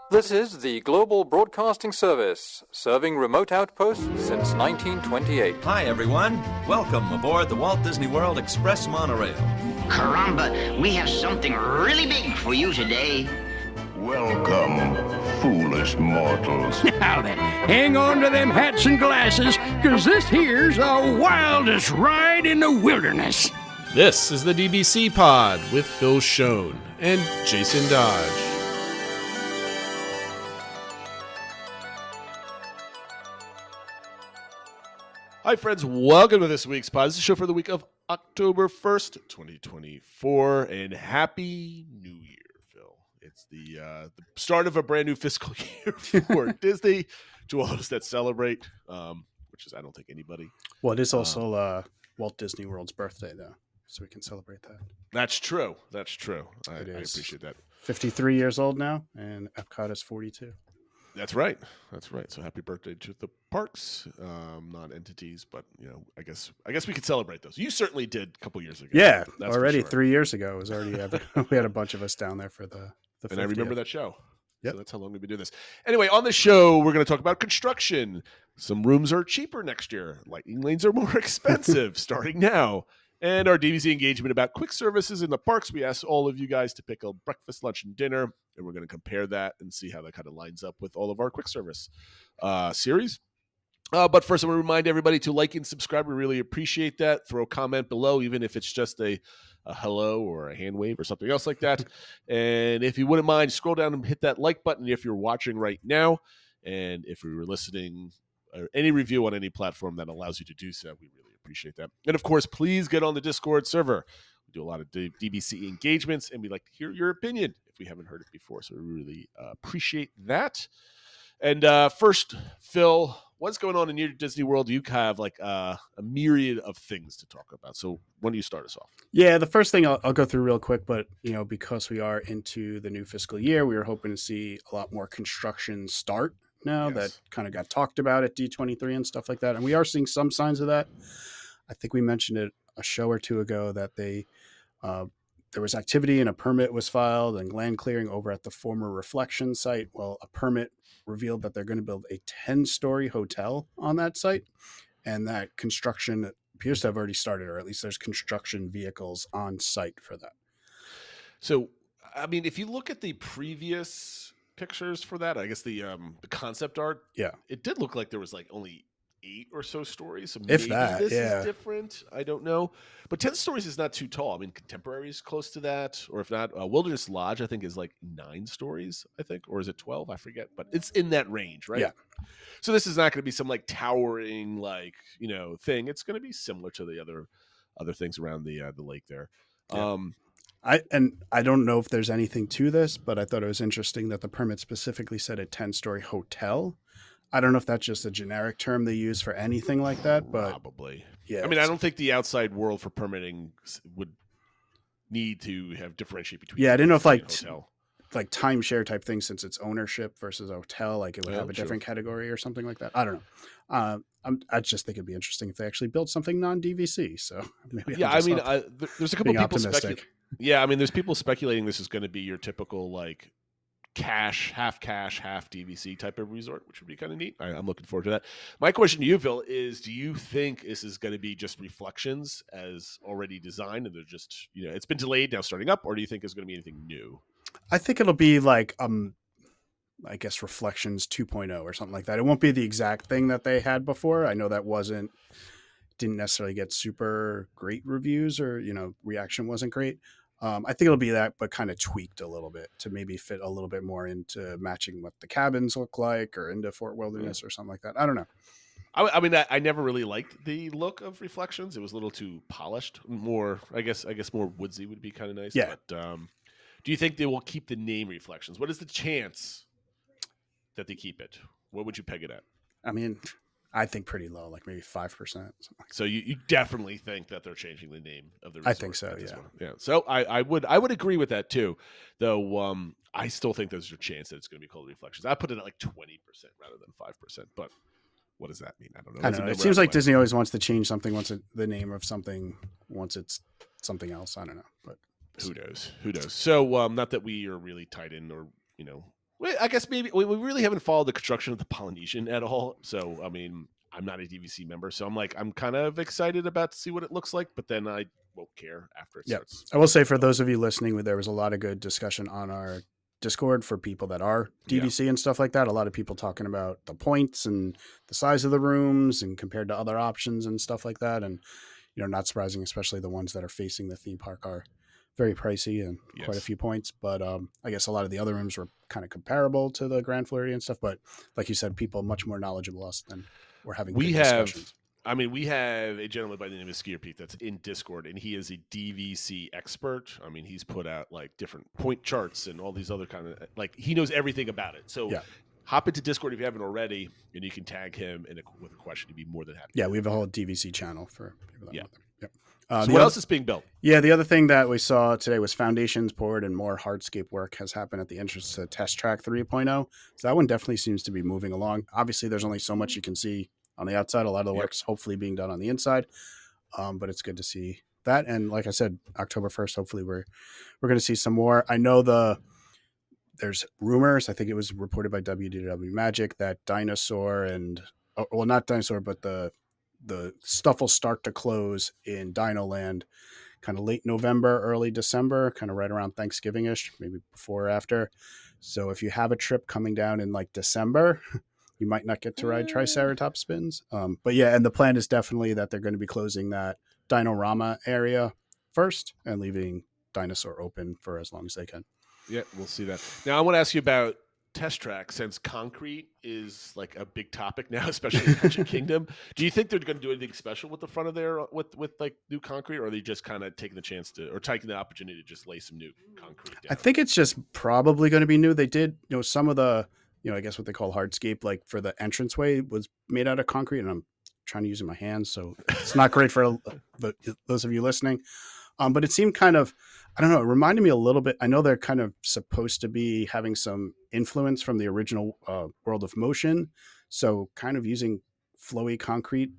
This is the Global Broadcasting Service, serving remote outposts since 1928. Hi, everyone. Welcome aboard the Walt Disney World Express Monorail. Caramba, we have something really big for you today. Welcome, foolish mortals. Now then, hang on to them hats and glasses, because this here's the wildest ride in the wilderness. This is the DBC Pod with Phil Schoen and Jason Dodge. Hi, friends. Welcome to this week's pod. This is a show for the week of October 1st, 2024, and Happy New Year, Phil. It's the start of a brand new fiscal year for Disney. To all those that celebrate, which is, I don't think, anybody. Well, it is also Walt Disney World's birthday, though, so we can celebrate that. That's true. That's true. I appreciate that. 53 years old now, and Epcot is 42. That's right. That's right. So happy birthday to the parks, not entities, but I guess we could celebrate those. You certainly did a couple years ago. Yeah, that's already sure. 3 years ago. It was already we had a bunch of us down there for the 50th. And I remember that show. Yep. So that's how long we've been doing this. Anyway, on the show, we're going to talk about construction. Some rooms are cheaper next year. Lightning lanes are more expensive starting now. And our DVC engagement about quick services in the parks. We asked all of you guys to pick a breakfast, lunch, and dinner, and we're going to compare that and see how that kind of lines up with all of our quick service series. But first, I want to remind everybody to like and subscribe. We really appreciate that. Throw a comment below, even if it's just a hello or a hand wave or something else like that. And if you wouldn't mind, scroll down and hit that like button if you're watching right now. And if you were listening, or any review on any platform that allows you to do so, we really appreciate that. And of course, please get on the Discord server. We do a lot of DBC engagements, and we like to hear your opinion if we haven't heard it before. So we really appreciate that. And first, Phil, what's going on in your Disney World? You have like a myriad of things to talk about. So when do you start us off? Yeah, the first thing I'll go through real quick, but because we are into the new fiscal year, we were hoping to see a lot more construction start now. Yes. That kind of got talked about at D23 and stuff like that. And we are seeing some signs of that. I think we mentioned it a show or two ago that there was activity and a permit was filed and land clearing over at the former Reflection site. Well, a permit revealed that they're going to build a 10-story hotel on that site, and that construction appears to have already started, or at least there's construction vehicles on site for that. So, I mean, if you look at the previous pictures for that, I guess the concept art, yeah, it did look like there was like only 8 or so stories. So if maybe that, this yeah, is different. I don't know. But 10 stories is not too tall. I mean, Contemporary is close to that. Or if not, Wilderness Lodge, I think, is like 9 stories, I think. Or is it 12? I forget. But it's in that range, right? Yeah. So this is not going to be some like towering, thing. It's going to be similar to the other things around the lake there. Yeah. I don't know if there's anything to this, but I thought it was interesting that the permit specifically said a 10-story hotel. I don't know if that's just a generic term they use for anything like that, but probably. Yeah. I mean, I don't think the outside world for permitting would need to have differentiate between. Yeah, I didn't know if like timeshare type thing, since it's ownership versus a hotel, like it would have a different category or something like that. I don't know. I just think it'd be interesting if they actually built something non-DVC. So maybe there's a couple people speculating. Yeah, I mean, there's people speculating this is going to be your typical like half DVC type of resort, which would be kind of neat. I'm looking forward to that. My question to you, Phil, is do you think this is going to be just Reflections as already designed and they're just, it's been delayed now starting up, or do you think it's going to be anything new? I think it'll be like, I guess Reflections 2.0 or something like that. It won't be the exact thing that they had before. I know that didn't necessarily get super great reviews, or, reaction wasn't great. I think it'll be that, but kind of tweaked a little bit to maybe fit a little bit more into matching what the cabins look like, or into Fort Wilderness or something like that. I don't know. I mean, I never really liked the look of Reflections. It was a little too polished. More, I guess more woodsy would be kind of nice. Yeah. But do you think they will keep the name Reflections? What is the chance that they keep it? What would you peg it at? I mean, I think pretty low, like maybe 5%. So you definitely think that they're changing the name of the resort? I think so, yeah. Yeah. So I would agree with that too, though. I still think there's a chance that it's going to be called Reflections. I put it at like 20% rather than 5%. But what does that mean? I don't know. I don't know. It seems like Disney always wants to change something the name of something once it's something else. I don't know, but who knows? So not that we are really tied in or Well, I guess maybe we really haven't followed the construction of the Polynesian at all. So, I mean, I'm not a DVC member, so I'm kind of excited about to see what it looks like, but then I won't care after it starts. I will say for those of you listening, there was a lot of good discussion on our Discord for people that are DVC and stuff like that. A lot of people talking about the points and the size of the rooms and compared to other options and stuff like that. And, not surprising, especially the ones that are facing the theme park are very pricey and quite a few points. But I guess a lot of the other rooms were kind of comparable to the Grand Floridian stuff. But like you said, people much more knowledgeable us than we're having discussions. We have a gentleman by the name of Skier Pete that's in Discord, and he is a DVC expert. I mean, he's put out like different point charts and all these other kind of he knows everything about it. So hop into Discord if you haven't already, and you can tag him with a question. He'd be more than happy. Yeah, we have a whole DVC channel for people that want them. Yep. So what else is being built? Yeah, the other thing that we saw today was foundations poured and more hardscape work has happened at the entrance to Test Track 3.0. So that one definitely seems to be moving along. Obviously, there's only so much you can see on the outside. A lot of the work's hopefully being done on the inside, but it's good to see that. And like I said, October 1st, hopefully we're going to see some more. I know there's rumors. I think it was reported by WDW Magic that Dinosaur and not Dinosaur, but the stuff will start to close in Dino Land kind of late November, early December, kind of right around Thanksgiving-ish, maybe before or after. So if you have a trip coming down in like December, you might not get to ride Triceratops spins. But yeah, and the plan is definitely that they're going to be closing that Dinorama area first and leaving Dinosaur open for as long as they can. Yeah, we'll see that. Now I want to ask you about Test Track, since concrete is like a big topic now, especially in Magic Kingdom. Do you think they're going to do anything special with the front of there with like new concrete, or are they just kind of taking the opportunity to just lay some new concrete down? I think it's just probably going to be new. They did, some of the, I guess what they call hardscape, like for the entranceway was made out of concrete, and I'm trying to use my hands, so it's not great for those of you listening. But it seemed kind of, I don't know, it reminded me a little bit. I know they're kind of supposed to be having some influence from the original World of Motion. So kind of using flowy concrete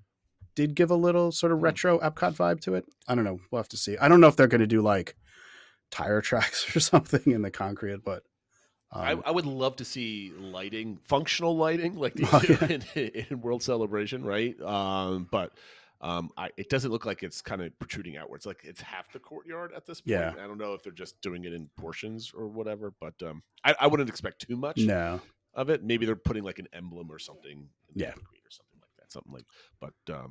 did give a little sort of retro Epcot vibe to it. I don't know. We'll have to see. I don't know if they're going to do like tire tracks or something in the concrete, but I would love to see functional lighting like they do in World Celebration, right? But it doesn't look like it's kind of protruding outwards. Like it's half the courtyard at this point. Yeah. I don't know if they're just doing it in portions or whatever, but I wouldn't expect too much of it. Maybe they're putting like an emblem or something in the concrete or something like that.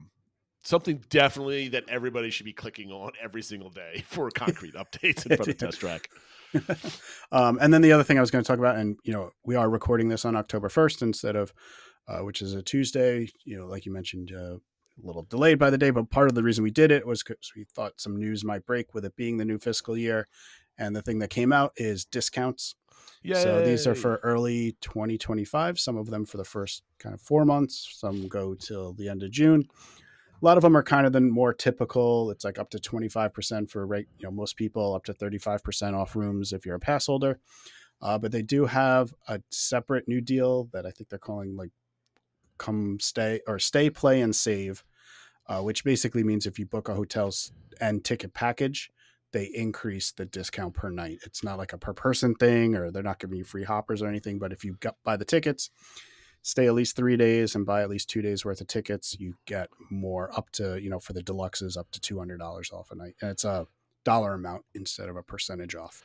Something definitely that everybody should be clicking on every single day for concrete updates in front of Test Track. And then the other thing I was going to talk about, and we are recording this on October 1st instead of, which is a Tuesday, like you mentioned, a little delayed by the day, but part of the reason we did it was because we thought some news might break with it being the new fiscal year. And the thing that came out is discounts. Yay. So these are for early 2025, some of them for the first kind of 4 months, some go till the end of June. A lot of them are kind of the more typical. It's like up to 25% for most people, up to 35% off rooms if you're a pass holder. But they do have a separate new deal that I think they're calling like come stay or stay, play, and save, which basically means if you book a hotel and ticket package, they increase the discount per night. It's not like a per person thing, or they're not giving you free hoppers or anything. But if you buy the tickets, stay at least 3 days and buy at least 2 days worth of tickets, you get more up to, for the deluxes up to $200 off a night. And it's a dollar amount instead of a percentage off.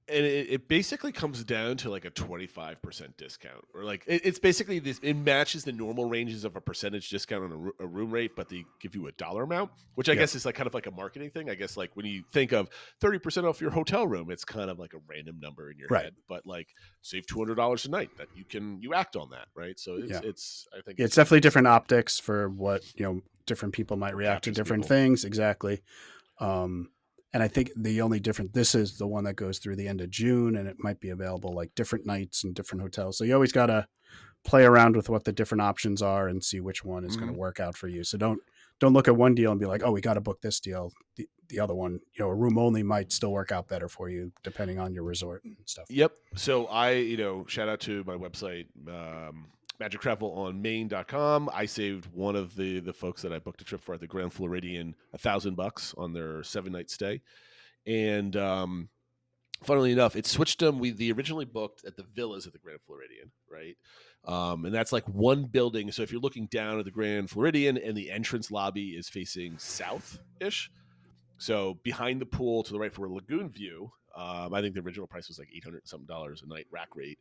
And it basically comes down to like a 25% discount, or like it's basically this. It matches the normal ranges of a percentage discount on a room rate, but they give you a dollar amount, which I guess is like kind of like a marketing thing. I guess like when you think of 30% off your hotel room, it's kind of like a random number in your head, but like save $200 a night that you act on that, right? So it's I think it's definitely different optics for what different people might react to different things. Exactly. And I think the only different, this is the one that goes through the end of June, and it might be available like different nights and different hotels. So you always got to play around with what the different options are and see which one is going to work out for you. So don't look at one deal and be like, oh, we got to book this deal. The other one, a room only might still work out better for you depending on your resort and stuff. Yep. So I, shout out to my website, magictravelonmain.com. I saved one of the folks that I booked a trip for at the Grand Floridian $1,000 on their 7-night stay. And funnily enough, it switched them. They originally booked at the villas at the Grand Floridian, right? And that's like one building. So if you're looking down at the Grand Floridian and the entrance lobby is facing south-ish, so behind the pool to the right for Lagoon View, I think the original price was like $800 something a night rack rate.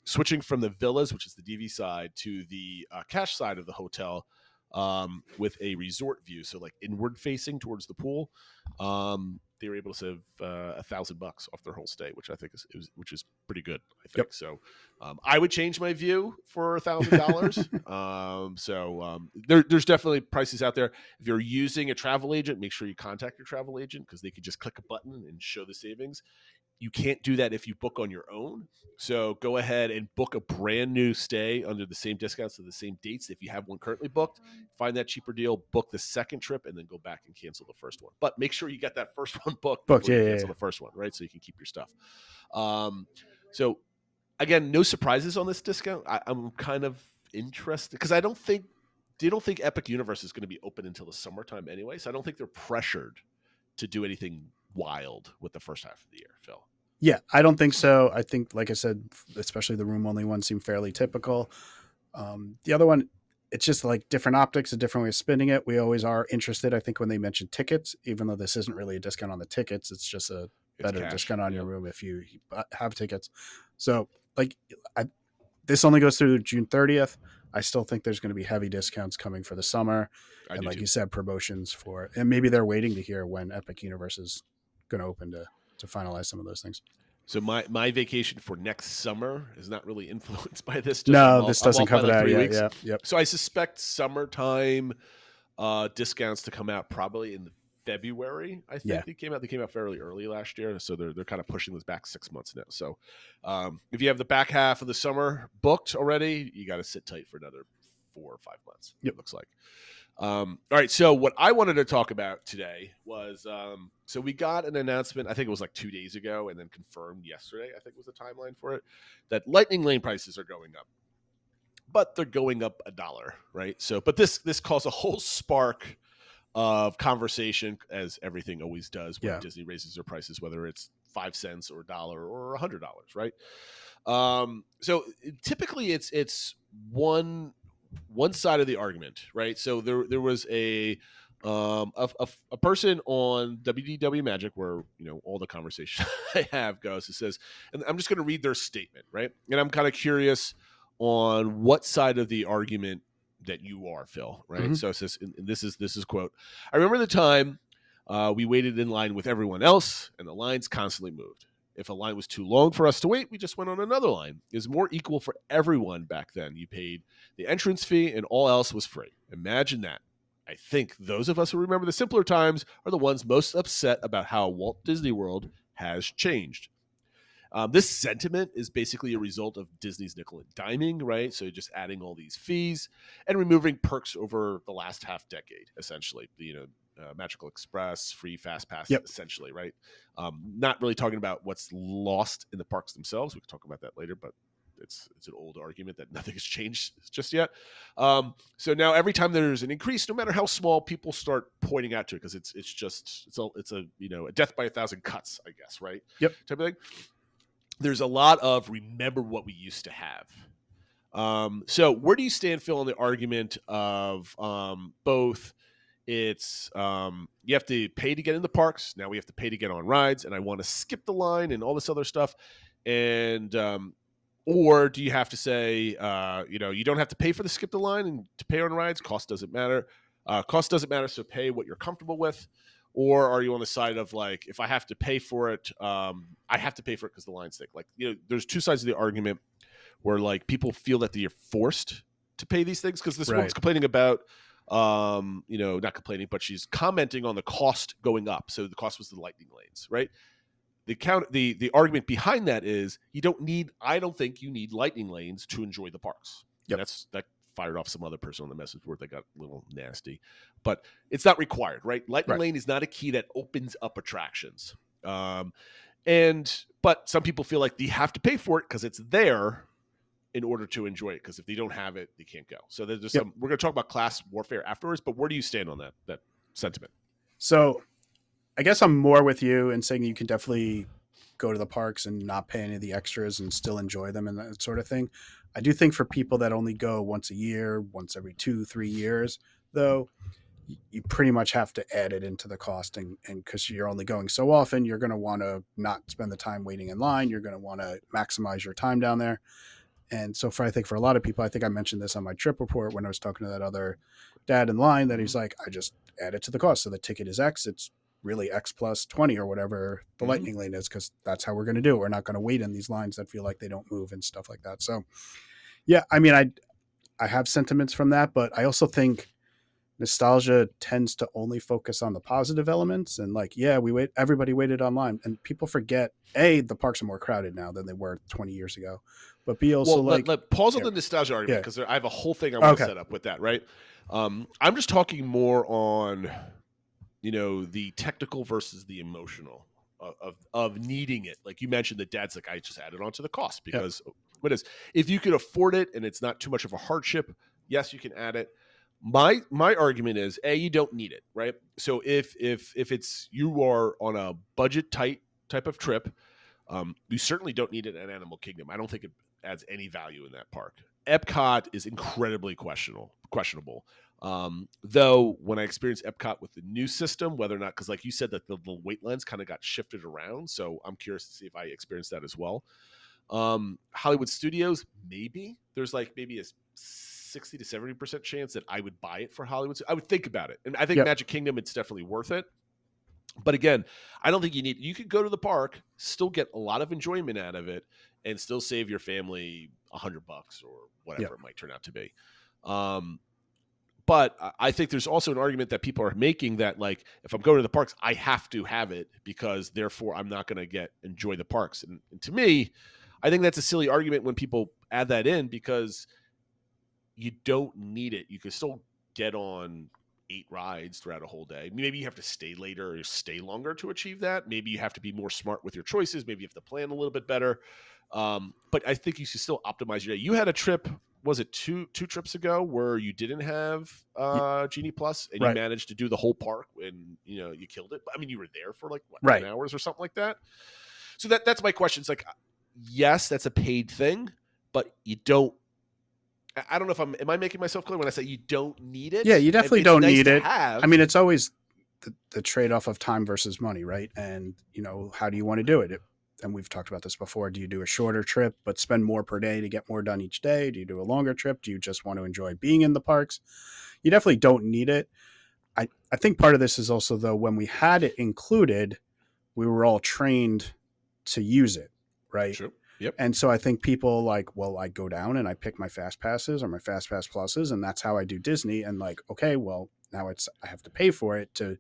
Switching from the villas, which is the DV side, to the cash side of the hotel with a resort view, so like inward facing towards the pool, they were able to save $1,000 off their whole stay, which I think is pretty good. I think so. I would change my view for $1,000. There's definitely prices out there. If you're using a travel agent, make sure you contact your travel agent because they could just click a button and show the savings. You can't do that if you book on your own. So go ahead and book a brand new stay under the same discounts of the same dates. If you have one currently booked, find that cheaper deal, book the second trip, and then go back and cancel the first one. But make sure you get that first one booked before you cancel the first one, right? So you can keep your stuff. So again, no surprises on this discount. I'm kind of interested because they don't think Epic Universe is going to be open until the summertime anyway. So I don't think they're pressured to do anything wild with the first half of the year, Phil. Yeah, I don't think so. I think, like I said, especially the room only one seemed fairly typical. The other one, it's just like different optics, a different way of spinning it. We always are interested, I think, when they mention tickets, even though this isn't really a discount on the tickets. It's just a better discount on your room if you have tickets. So like this only goes through June 30th. I still think there's going to be heavy discounts coming for the summer. And like you said, promotions and maybe they're waiting to hear when Epic Universe is going to open to finalize some of those things. So my vacation for next summer is not really influenced by this. This doesn't cover that yet. Yeah. Yep. So I suspect summertime discounts to come out probably in February. I think they came out fairly early last year, so they're kind of pushing this back 6 months now. So if you have the back half of the summer booked already, you got to sit tight for another 4 or 5 months. It looks like. All right. So what I wanted to talk about today was, so we got an announcement, I think it was like 2 days ago and then confirmed yesterday, I think was the timeline for it, that Lightning Lane prices are going up, but they're going up $1, right? So, but this caused a whole spark of conversation, as everything always does when Disney raises their prices, whether it's 5 cents or $1 or $100, right? So typically it's one side of the argument, right? So there was a person on WDW Magic, where all the conversation I have goes. It says, and I'm just going to read their statement, right? And I'm kind of curious on what side of the argument that you are, Phil, right? Mm-hmm. So it says, and this is quote: "I remember the time we waited in line with everyone else, and the lines constantly moved. If a line was too long for us to wait, we just went on another line. It was more equal for everyone back then. You paid the entrance fee and all else was free. Imagine that. I think those of us who remember the simpler times are the ones most upset about how Walt Disney World has changed." This sentiment is basically a result of Disney's nickel and diming, right? So just adding all these fees and removing perks over the last half decade, essentially. Magical Express, free Fast Pass, essentially, right? Not really talking about what's lost in the parks themselves. We can talk about that later, but it's an old argument that nothing has changed just yet. So now every time there's an increase, no matter how small, people start pointing out to it because it's a death by 1,000 cuts, I guess, right? Yep. Type of thing. There's a lot of remember what we used to have. So where do you stand, Phil, on the argument of both? It's you have to pay to get in the parks. Now we have to pay to get on rides, and I want to skip the line and all this other stuff. And or do you have to say, you don't have to pay for the skip the line and to pay on rides? Cost doesn't matter. Cost doesn't matter, so pay what you're comfortable with. Or are you on the side of like, if I have to pay for it, I have to pay for it because the line's thick? Like, there's two sides of the argument where like people feel that they're forced to pay these things because this woman's complaining about. Not complaining, but she's commenting on the cost going up. So the cost was the lightning lanes, right? The argument behind that is I don't think you need lightning lanes to enjoy the parks. Yep. That fired off some other person on the message board that got a little nasty, but it's not required, right? Lightning lane is not a key that opens up attractions. But some people feel like they have to pay for it because it's there in order to enjoy it, because if they don't have it, they can't go. So there's we're going to talk about class warfare afterwards, but where do you stand on that sentiment? So I guess I'm more with you in saying you can definitely go to the parks and not pay any of the extras and still enjoy them and that sort of thing. I do think for people that only go once a year, once every 2-3 years, though, you pretty much have to add it into the cost. And because you're only going so often, you're going to want to not spend the time waiting in line. You're going to want to maximize your time down there. And so I think for a lot of people, I think I mentioned this on my trip report when I was talking to that other dad in line, that he's like, I just add it to the cost. So the ticket is X. It's really X plus 20 or whatever the lightning lane is, because that's how we're going to do it. We're not going to wait in these lines that feel like they don't move and stuff like that. So, yeah, I mean, I have sentiments from that, but I also think nostalgia tends to only focus on the positive elements. And like, yeah, everybody waited online, and people forget, A, the parks are more crowded now than they were 20 years ago. But B, also let pause on the nostalgia argument, because I have a whole thing I want to set up with that, right? I'm just talking more on, the technical versus the emotional of needing it. Like you mentioned, that dad's like, I just added on to the cost because what is, if you could afford it and it's not too much of a hardship, yes, you can add it. My argument is, A, you don't need it, right? So if it's, you are on a budget tight type of trip, you certainly don't need it at Animal Kingdom. I don't think it adds any value in that park. Epcot is incredibly questionable. Though when I experienced Epcot with the new system, whether or not, because like you said, that the wait lines kind of got shifted around. So I'm curious to see if I experienced that as well. Hollywood Studios, maybe there's like maybe a 60 to 70% chance that I would buy it for Hollywood. I would think about it. And I think Magic Kingdom, it's definitely worth it. But again, I don't think you could go to the park, still get a lot of enjoyment out of it, and still save your family $100 or whatever it might turn out to be. But I think there's also an argument that people are making that, like, if I'm going to the parks, I have to have it because therefore I'm not going to enjoy the parks. And to me, I think that's a silly argument when people add that in, because you don't need it. You can still get on 8 rides throughout a whole day. Maybe you have to stay later or stay longer to achieve that. Maybe you have to be more smart with your choices. Maybe you have to plan a little bit better. But I think you should still optimize your day. You had a trip, was it two trips ago, where you didn't have Genie Plus and you managed to do the whole park and you killed it. I mean, you were there for like 10 hours or something like that. So that's my question. It's like, yes, that's a paid thing, but you don't. I don't know if am I making myself clear when I say you don't need it? Yeah, you definitely don't need it. Have. I mean, it's always the trade-off of time versus money, right? And, how do you want to do it? And we've talked about this before. Do you do a shorter trip but spend more per day to get more done each day? Do you do a longer trip? Do you just want to enjoy being in the parks? You definitely don't need it. I think part of this is also, though, when we had it included, we were all trained to use it, right? True. Yep. And so I think people like, well, I go down and I pick my Fast Passes or my Fast Pass Pluses, and that's how I do Disney. And like, okay, well, now I have to pay for it to.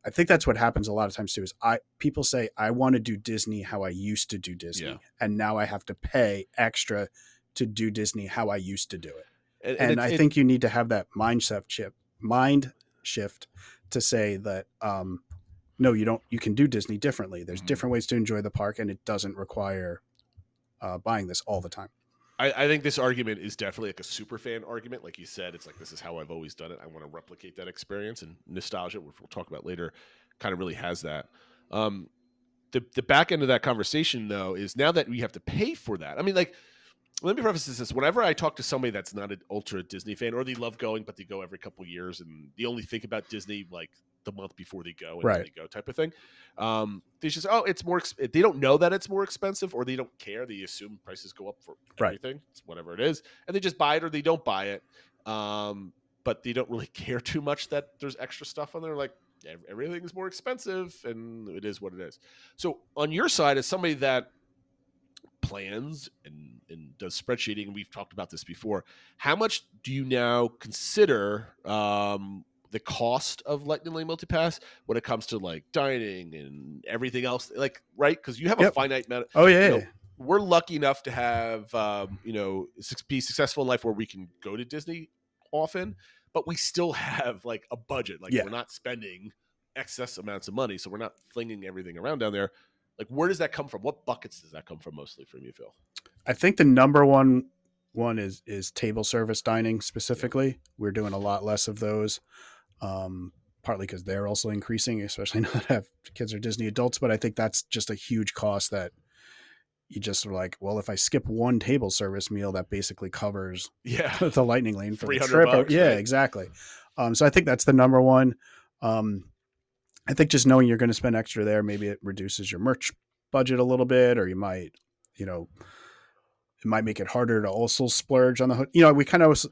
I think that's what happens a lot of times too. Is people say, I want to do Disney how I used to do Disney, and now I have to pay extra to do Disney how I used to do it. And I think you need to have that mind shift to say that no, you don't. You can do Disney differently. There's different ways to enjoy the park, and it doesn't require buying this all the time. I think this argument is definitely like a super fan argument. Like you said, it's like, this is how I've always done it. I want to replicate that experience, and nostalgia, which we'll talk about later, kind of really has that. The back end of that conversation, though, is now that we have to pay for that. I mean, like, let me preface this. Whenever I talk to somebody that's not an ultra Disney fan, or they love going, but they go every couple of years, and they only think about Disney like the month before they go and then they go type of thing. They just, it's more, they don't know that it's more expensive, or they don't care. They assume prices go up for everything. It's whatever it is. And they just buy it or they don't buy it. But they don't really care too much that there's extra stuff on there. Like, everything is more expensive, and it is what it is. So on your side, as somebody that plans and does spreadsheeting, and we've talked about this before, how much do you now consider the cost of Lightning Lane Multipass when it comes to like dining and everything else? Like, right? Because you have a finite amount. We're lucky enough to have be successful in life where we can go to Disney often, but we still have like a budget. Like, we're not spending excess amounts of money, so we're not flinging everything around down there. Like, where does that come from? What buckets does that come from mostly from you, Phil? I think the number one is table service dining specifically. We're doing a lot less of those. partly because they're also increasing, especially now that I have kids are Disney adults. But I think that's just a huge cost that you just are like, well, if I skip one table service meal, that basically covers the Lightning Lane for the trip. $300, Yeah, right? exactly. So I think that's the number one. I think just knowing you're going to spend extra there, maybe it reduces your merch budget a little bit, or you might, it might make it harder to also splurge on the, we kind of,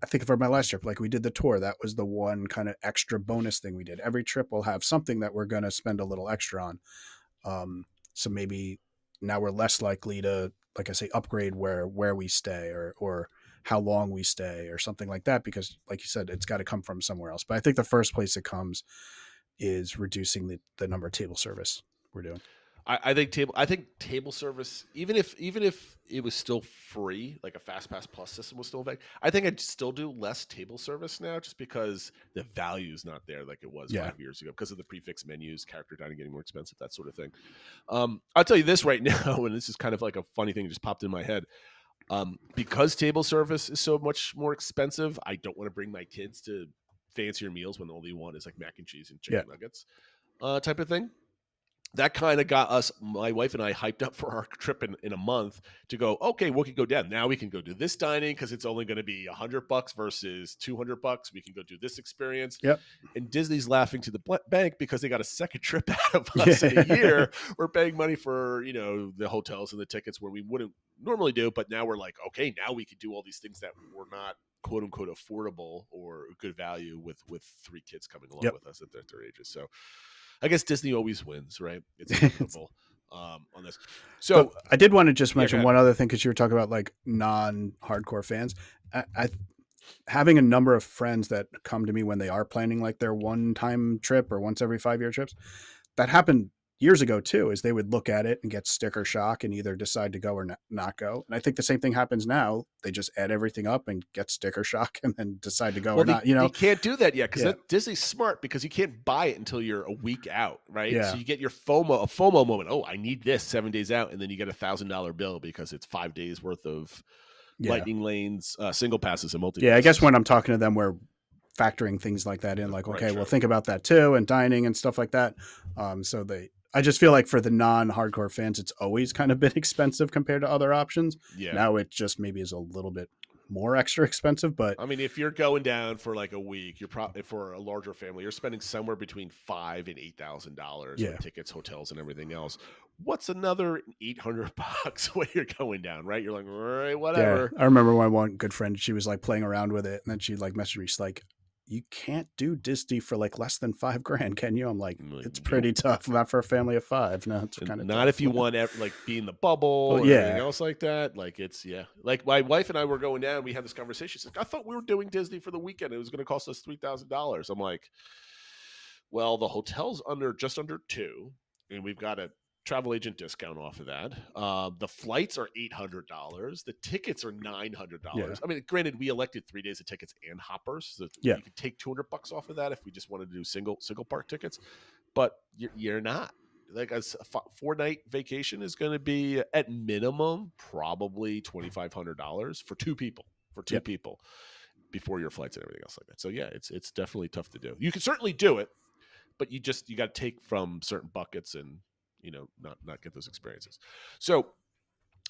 I think for my last trip, like we did the tour, that was the one kind of extra bonus thing we did. Every trip will have something that we're going to spend a little extra on. So maybe now we're less likely to, like I say, upgrade where we stay or how long we stay or something like that, because like you said, it's got to come from somewhere else. But I think the first place it comes is reducing the number of table service we're doing. I think table service, even if it was still free, like a FastPass Plus system was still available, I think I'd still do less table service now, just because the value is not there like it was 5 years ago, because of the prefix menus, character dining getting more expensive, that sort of thing. I'll tell you this right now, and this is kind of like a funny thing that just popped in my head. Because table service is so much more expensive, I don't want to bring my kids to fancier meals when all they want is like mac and cheese and chicken nuggets type of thing. That kind of got us, my wife and I, hyped up for our trip in a month to go, okay, we can go down. Now we can go do this dining because it's only going to be $100 versus $200. We can go do this experience. Yep. And Disney's laughing to the bank because they got a second trip out of us in a year. We're paying money for, the hotels and the tickets where we wouldn't normally do. But now we're like, okay, now we can do all these things that were not quote unquote affordable or good value with 3 kids coming along with us at their ages. So I guess Disney always wins, right? It's inevitable on this. So but I did want to just mention one other thing, because you were talking about like non-hardcore fans. I having a number of friends that come to me when they are planning like their one-time trip or once every 5-year trips, that happened years ago too, is they would look at it and get sticker shock and either decide to go or not go. And I think the same thing happens now. They just add everything up and get sticker shock and then decide to go or not. You can't do that yet, because Disney's smart, because you can't buy it until you're a week out, right? Yeah. So you get your FOMO moment. Oh, I need this 7 days out, and then you get $1,000 bill because it's 5 days worth of Lightning Lanes, single passes, and multi. Yeah, I guess when I'm talking to them, we're factoring things like that in. Like, okay, well, think about that too, and dining and stuff like that. I just feel like for the non-hardcore fans, it's always kind of been expensive compared to other options. Yeah. Now it just maybe is a little bit more extra expensive, but I mean, if you're going down for like a week, you're probably, for a larger family, you're spending somewhere between $5,000 and $8,000 with tickets, hotels, and everything else. What's another $800 when you're going down, right? You're like, all right, whatever. Yeah. I remember my one good friend, she was like playing around with it, and then she like messaged me, she's like, you can't do Disney for like less than $5,000, can you? I'm like, it's pretty tough. Not for a family of 5. No, it's kind of not tough. If you want like be in the bubble or anything else like that. Like it's like my wife and I were going down. We had this conversation. She's like, I thought we were doing Disney for the weekend. It was going to cost us $3,000. I'm like, well, the hotel's just under 2, and we've got a travel agent discount off of that. The flights are $800. The tickets are $900. Yeah. I mean, granted, we elected 3 days of tickets and hoppers, so you could take $200 off of that if we just wanted to do single park tickets. But you're not. Like a 4-night vacation is going to be at minimum probably $2,500 for 2 people. People before your flights and everything else like that. So yeah, it's definitely tough to do. You can certainly do it, but you got to take from certain buckets and not get those experiences. So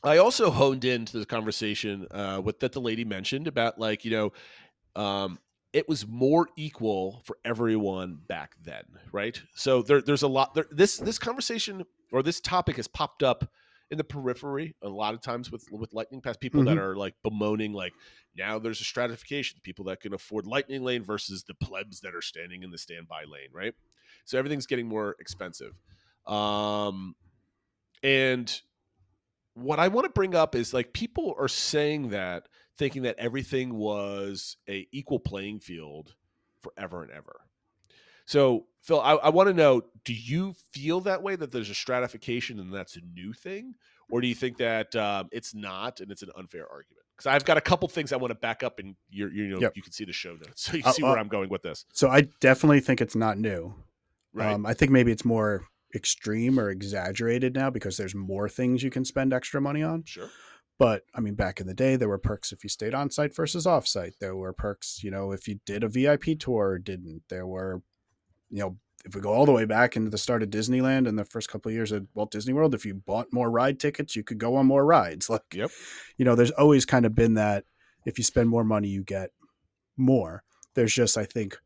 I also honed into the conversation that the lady mentioned about like, it was more equal for everyone back then, right? So there's a lot there. This conversation or this topic has popped up in the periphery a lot of times with Lightning Pass people that are like bemoaning, like now there's a stratification, people that can afford Lightning Lane versus the plebs that are standing in the standby lane, right? So everything's getting more expensive. And what I want to bring up is like people are saying that, thinking that everything was a equal playing field forever and ever. So Phil, I want to know, do you feel that way, that there's a stratification and that's a new thing? Or do you think that it's not and it's an unfair argument? Because I've got a couple things I want to back up, and you can see the show notes, so you see where I'm going with this. So I definitely think it's not new. Right. I think maybe it's more extreme or exaggerated now because there's more things you can spend extra money on. Sure. But I mean, back in the day, there were perks if you stayed on site versus off site. There were perks, if you did a VIP tour or didn't. There were if we go all the way back into the start of Disneyland and the first couple of years at Walt Disney World, if you bought more ride tickets, you could go on more rides. Like, Yep. There's always kind of been that if you spend more money, you get more. There's just, I think,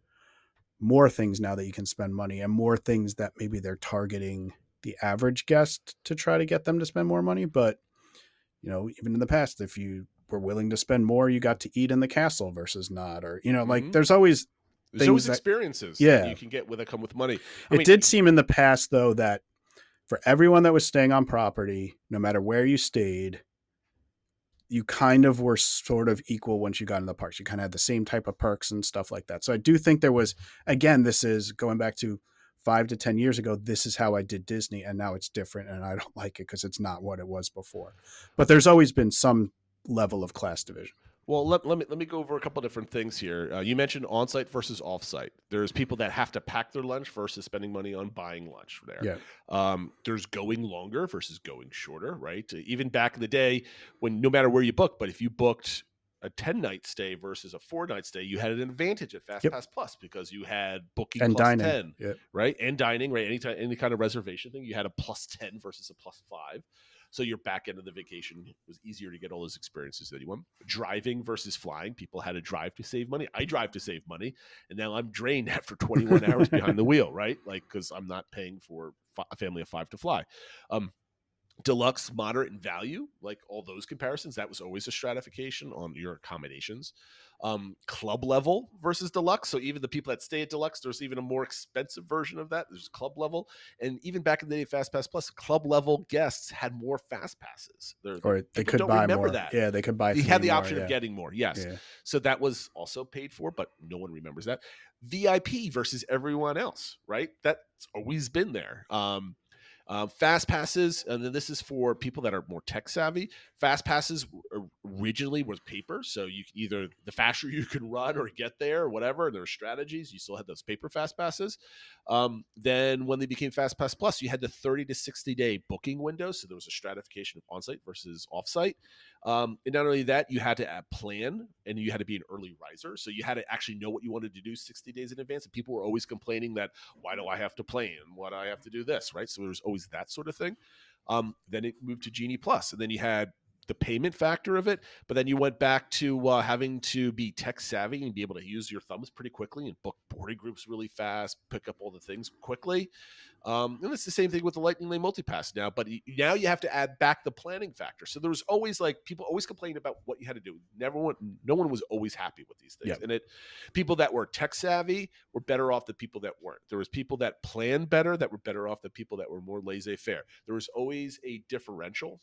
more things now that you can spend money, and more things that maybe they're targeting the average guest to try to get them to spend more money. But, even in the past, if you were willing to spend more, you got to eat in the castle versus not, or, like there's always experiences that you can get that come with money. It did seem in the past, though, that for everyone that was staying on property, no matter where you stayed, you kind of were sort of equal once you got in the parks. You kind of had the same type of perks and stuff like that. So I do think there was, again, this is going back to 5 to 10 years ago, this is how I did Disney, and now it's different, and I don't like it because it's not what it was before. But there's always been some level of class division. Well, let me go over a couple different things here. You mentioned on-site versus off-site. There's people that have to pack their lunch versus spending money on buying lunch there. Yeah. There's going longer versus going shorter, right? Even back in the day, when no matter where you booked, but if you booked a 10-night stay versus a 4-night stay, you had an advantage at FastPass Plus because you had booking and plus dining. 10, right? And dining, right? Any kind of reservation thing, you had a plus 10 versus a plus 5. So your back end of the vacation was easier to get all those experiences that you want. Driving versus flying. People had to drive to save money. I drive to save money. And now I'm drained after 21 hours behind the wheel, right? Like, because I'm not paying for a family of 5 to fly. Deluxe, moderate, and value, like all those comparisons, that was always a stratification on your accommodations. Club level versus deluxe. So even the people that stay at deluxe, there's even a more expensive version of that. There's club level. And even back in the day, FastPass Plus, club level guests had more fast passes. Or they could buy more. That. Yeah, they could buy. You had the option of getting more. Yes. Yeah. So that was also paid for, but no one remembers that. VIP versus everyone else, right? That's always been there. Fast passes, and then this is for people that are more tech savvy. Fast passes originally was paper, so you can either the faster you can run or get there or whatever. And there were strategies. You still had those paper fast passes. Then when they became Fast Pass Plus, you had the 30 to 60 day booking window, so there was a stratification of on-site versus off-site. And not only that, you had to plan, and you had to be an early riser. So you had to actually know what you wanted to do 60 days in advance. And people were always complaining that, why do I have to plan? Why do I have to do this? Right. So there was always that sort of thing. Then it moved to Genie Plus, and then you had the payment factor of it. But then you went back to having to be tech savvy and be able to use your thumbs pretty quickly and book boarding groups really fast, pick up all the things quickly. And it's the same thing with the Lightning Lane Multipass now, but now you have to add back the planning factor. So there was always people always complaining about what you had to do. No one was always happy with these things. Yep. And people that were tech savvy were better off than people that weren't. There was people that planned better that were better off than people that were more laissez-faire. There was always a differential.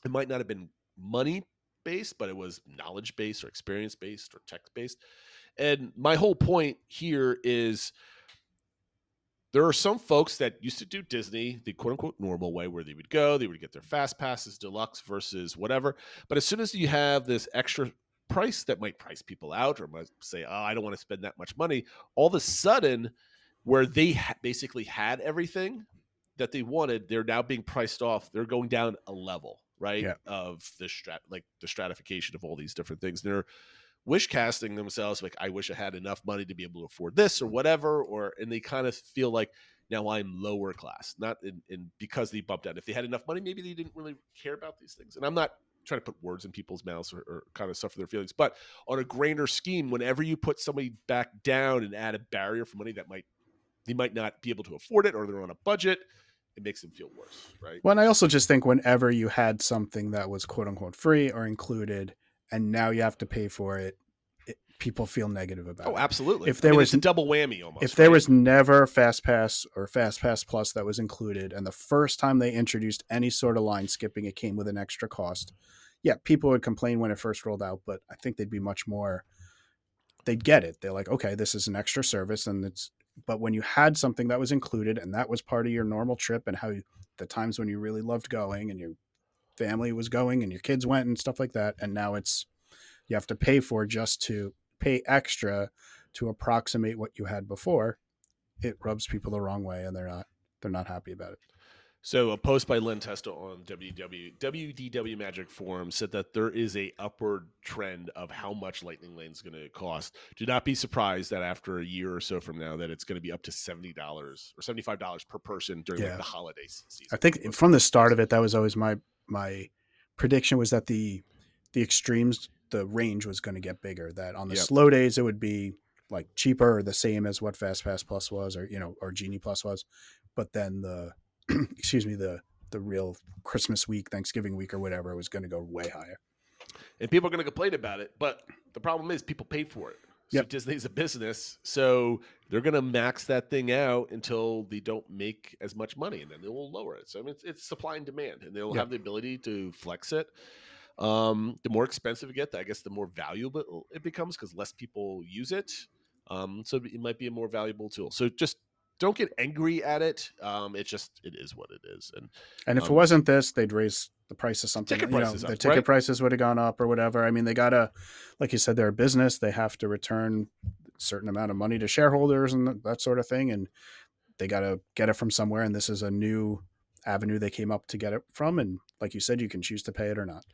It might not have been money based, but it was knowledge based or experience based or tech based. And my whole point here is there are some folks that used to do Disney the quote unquote normal way, where they would get their fast passes, deluxe versus whatever. But as soon as you have this extra price that might price people out or might say, oh, I don't want to spend that much money, all of a sudden where they basically had everything that they wanted, they're now being priced off. They're going down a level, right? Yeah. Of the stratification of all these different things. They're wish casting themselves like, I wish I had enough money to be able to afford this or whatever, and they kind of feel like now I'm lower class, not in because they bumped out. If they had enough money, maybe they didn't really care about these things. And I'm not trying to put words in people's mouths or kind of suffer their feelings, but on a grander scheme, whenever you put somebody back down and add a barrier for money that they might not be able to afford it, or they're on a budget, it makes them feel worse, right? Well, and I also just think whenever you had something that was quote unquote free or included, and now you have to pay for it, people feel negative about it. Oh, absolutely. If there was it's a double whammy almost. If there was never Fast Pass or Fast Pass Plus that was included, and the first time they introduced any sort of line skipping, it came with an extra cost. Yeah, people would complain when it first rolled out, but I think they'd be much more. They'd get it. They're like, okay, this is an extra service, and it's. But when you had something that was included, and that was part of your normal trip, and the times when you really loved going, and your family was going, and your kids went, and stuff like that, and now you have to pay for just to pay extra to approximate what you had before. It rubs people the wrong way, and they're not happy about it. So a post by Len Testo on WDW Magic Forum said that there is a upward trend of how much Lightning Lane is going to cost. Do not be surprised that after a year or so from now that it's going to be up to $70 or $75 per person during like the holiday season. I think from the start of it, that was always my prediction was that the extremes, the range was going to get bigger. That on the slow days it would be like cheaper or the same as what Fast Pass Plus was, or or Genie Plus was, but then the excuse me, the real Christmas week, Thanksgiving week, or whatever was going to go way higher. And people are going to complain about it, but the problem is people paid for it. So Disney's a business, so they're going to max that thing out until they don't make as much money, and then they will lower it. So I mean, it's supply and demand, and they'll have the ability to flex it. The more expensive it gets, I guess the more valuable it becomes because less people use it. So it might be a more valuable tool. So just don't get angry at it. It is what it is. And if it wasn't this, they'd raise the price of something. Ticket prices the ticket prices would have gone up or whatever. I mean, they gotta, like you said, they're a business. They have to return a certain amount of money to shareholders and that sort of thing. And they gotta get it from somewhere. And this is a new avenue they came up to get it from. And like you said, you can choose to pay it or not.